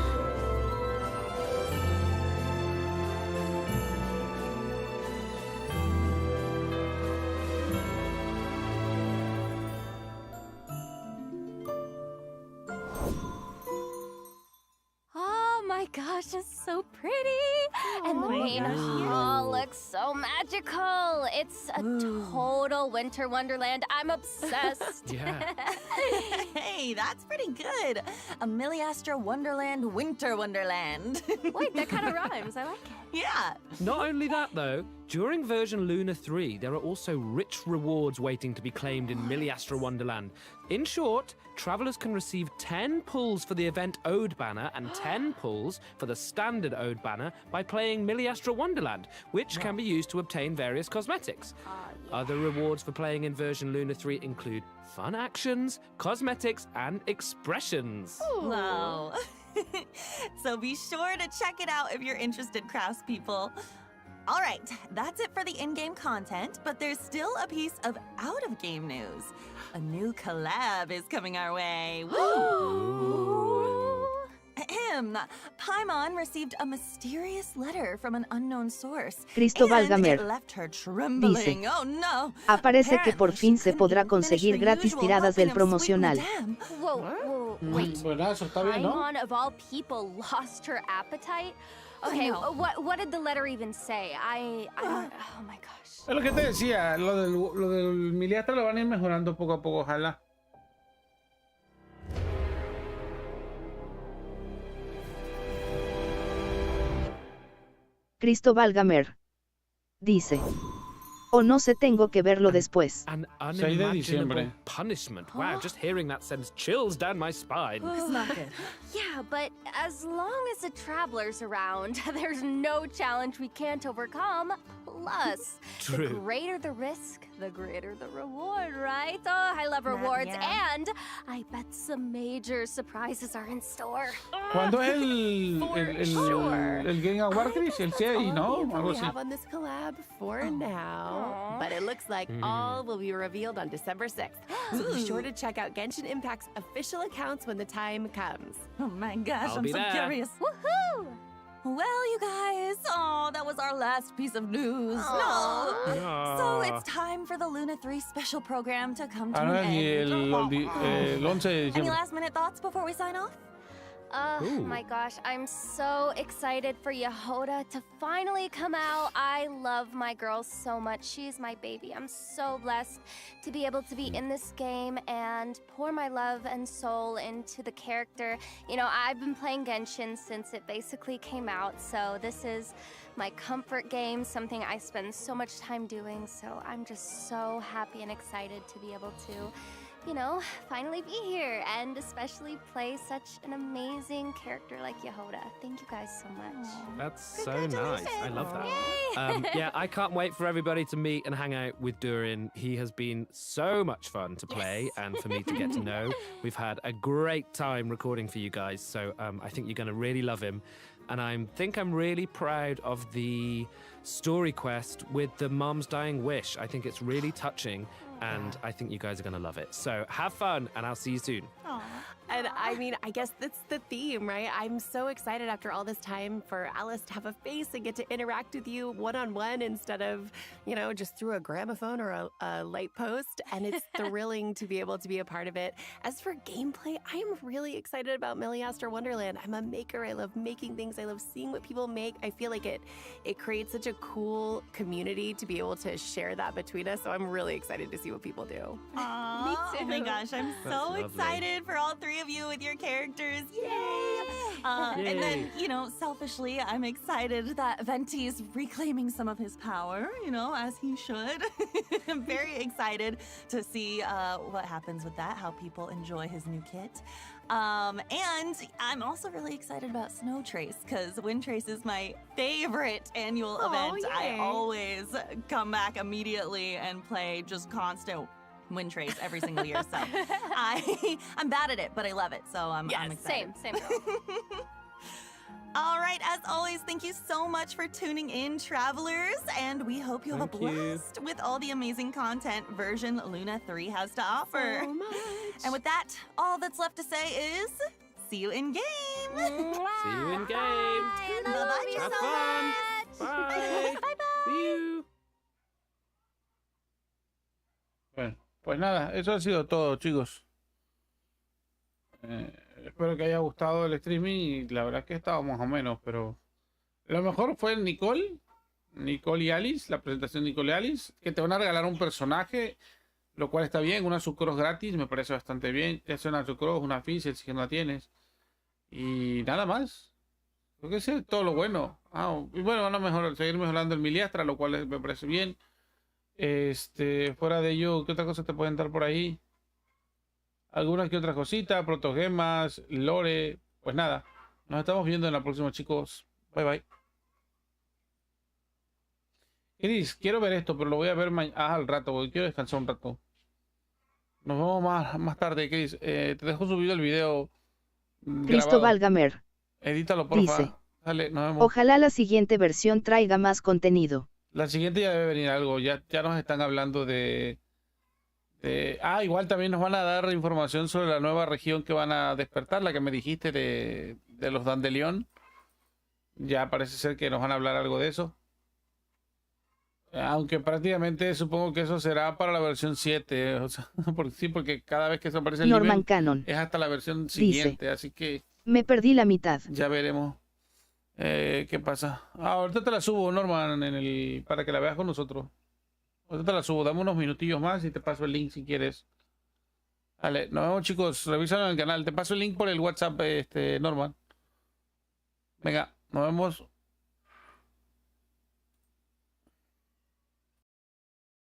Speaker 14: Oh my gosh, it's so pretty. And the main hall looks so magical. It's a total winter wonderland. I'm obsessed.
Speaker 12: Yeah.
Speaker 4: Hey, that's pretty good. A Miliastra Wonderland, Winter Wonderland.
Speaker 14: Wait, that kind of rhymes. I like it.
Speaker 4: Yeah.
Speaker 12: Not only that, though, during version Luna 3, there are also rich rewards waiting to be claimed in Miliastra Wonderland. In short, travelers can receive 10 pulls for the event Ode banner and 10 pulls for the standard Ode banner by playing Miliastra Wonderland, which can be used to obtain various cosmetics. Other rewards for playing in version Luna 3 include fun actions, cosmetics, and expressions.
Speaker 4: Wow. So be sure to check it out if you're interested, craftspeople. All right, that's it for the in-game content, but there's still a piece of out-of-game news. A new collab is coming our way. Woo! Ahem. Paimon received a mysterious letter from an unknown source.
Speaker 1: Cristóbal
Speaker 4: and
Speaker 1: Gamer
Speaker 4: it left her trembling.
Speaker 1: dice,
Speaker 4: Oh no.
Speaker 1: aparece que por fin se podrá conseguir gratis tiradas del promocional.
Speaker 14: Whoa, wait.
Speaker 2: Bueno, eso está bien, ¿no?
Speaker 14: Paimon, of all people, lost her appetite? Okay, what did the letter even say? I don't, oh my gosh.
Speaker 2: Es lo que te decía, lo del Miliastra lo van a ir mejorando poco a poco, ojalá.
Speaker 1: Cristóbal Gamer dice, o no sé, tengo que verlo después.
Speaker 12: An
Speaker 2: 6 de
Speaker 12: unimaginable
Speaker 2: diciembre.
Speaker 12: punishment. Wow, just hearing that sends chills down my spine.
Speaker 4: It's not good.
Speaker 14: Yeah, but as long as the traveler's around, there's no challenge we can't overcome. Plus,
Speaker 12: True.
Speaker 14: the greater the risk, the greater the reward, right? Oh, I love rewards, and I bet some major surprises are in store.
Speaker 2: ¿Cuándo es el Game Award, Chris? El CI, ¿no?
Speaker 13: We
Speaker 2: Algo así.
Speaker 13: have on this collab for now, but it looks like all will be revealed on December 6th. So be sure to check out Genshin Impact's official accounts when the time comes.
Speaker 4: Oh my gosh,
Speaker 12: I'll
Speaker 4: I'm
Speaker 12: be
Speaker 4: so
Speaker 12: there.
Speaker 4: curious.
Speaker 14: Woohoo!
Speaker 4: Well, you guys, that was our last piece of news. No. So it's time for the Luna 3 special program to come to
Speaker 2: Ahora
Speaker 4: an
Speaker 2: y
Speaker 4: end.
Speaker 2: el 11 de
Speaker 4: Any
Speaker 2: diciembre.
Speaker 4: last minute thoughts before we sign off?
Speaker 14: Oh my gosh, I'm so excited for Yehoda to finally come out. I love my girl so much. She's my baby. I'm so blessed to be able to be in this game and pour my love and soul into the character. You know, I've been playing Genshin since it basically came out, so this is my comfort game, something I spend so much time doing. So I'm just so happy and excited to be able to, you know, finally be here and especially play such an amazing character like Yehoda. Thank you guys so much.
Speaker 12: That's so nice. I love that. Yeah, I can't wait for everybody to meet and hang out with Durin. He has been so much fun to play and for me to get to know. We've had a great time recording for you guys, so I think you're going to really love him. And I think I'm really proud of the story quest with the mom's dying wish. I think it's really touching, and I think you guys are going to love it. So have fun, and I'll see you soon.
Speaker 13: And I mean, I guess that's the theme, right? I'm so excited after all this time for Alice to have a face and get to interact with you one-on-one instead of, you know, just through a gramophone or a light post. And it's thrilling to be able to be a part of it. As for gameplay, I'm really excited about Miliastra Wonderland. I'm a maker. I love making things. I love seeing what people make. I feel like it creates such a cool community to be able to share that between us. So I'm really excited to see what people do.
Speaker 4: Me too. Oh my gosh, I'm so excited for all three of you with your characters. Yay! And then, you know, selfishly, I'm excited that Venti's reclaiming some of his power, you know, as he should. I'm very excited to see what happens with that, how people enjoy his new kit. And I'm also really excited about Snow Trace, because Wind Trace is my favorite annual event. I always come back immediately and play just constant Wind Trace every single year. So I'm bad at it, but I love it. So I'm excited.
Speaker 14: Same girl.
Speaker 4: All right, as always, thank you so much for tuning in, travelers, and we hope you have a blast with all the amazing content version Luna 3 has to offer.
Speaker 10: So much.
Speaker 4: And with that, all that's left to say is, see you in game.
Speaker 12: See you in game.
Speaker 4: Bye-bye.
Speaker 12: Have fun. Bye.
Speaker 4: Bye-bye.
Speaker 12: See you.
Speaker 2: Bueno, pues nada, eso ha sido todo, chicos. Espero que haya gustado el streaming y la verdad es que estaba más o menos, pero lo mejor fue Nicole y Alice, la presentación de Nicole y Alice, que te van a regalar un personaje, lo cual está bien, una sucross gratis, me parece bastante bien, ya sea una sucross, una Fizzle si que no la tienes, y nada más. Creo que ese es todo lo bueno. Y bueno, van a seguir mejorando el Miliastra, lo cual me parece bien. Fuera de ello, ¿qué otra cosa te pueden dar por ahí? Algunas que otras cositas, protogemas, lore. Pues nada, nos estamos viendo en la próxima, chicos. Bye bye. Chris, quiero ver esto, pero lo voy a ver al rato, porque quiero descansar un rato. Nos vemos más tarde, Chris. Te dejo subido el video.
Speaker 1: Cristóbal Gamer.
Speaker 2: Edítalo, porfa.
Speaker 1: Dice,
Speaker 2: dale, nos vemos.
Speaker 1: ojalá la siguiente versión traiga más contenido.
Speaker 2: La siguiente ya debe venir algo. Ya nos están hablando igual también nos van a dar información sobre la nueva región que van a despertar, la que me dijiste de los Dandelion. Ya parece ser que nos van a hablar algo de eso. Aunque prácticamente supongo que eso será para la versión 7. O sea, porque cada vez que se aparece el
Speaker 1: Norman
Speaker 2: nivel
Speaker 1: Cannon
Speaker 2: es hasta la versión siguiente.
Speaker 1: dice,
Speaker 2: así que
Speaker 1: me perdí la mitad.
Speaker 2: ya veremos qué pasa. Ahorita te la subo, Norman, para que la veas con nosotros. Ahorita te la subo, dame unos minutillos más y te paso el link si quieres. Vale, nos vemos, chicos. Revísalo en el canal. Te paso el link por el WhatsApp, Norman. Venga, nos vemos.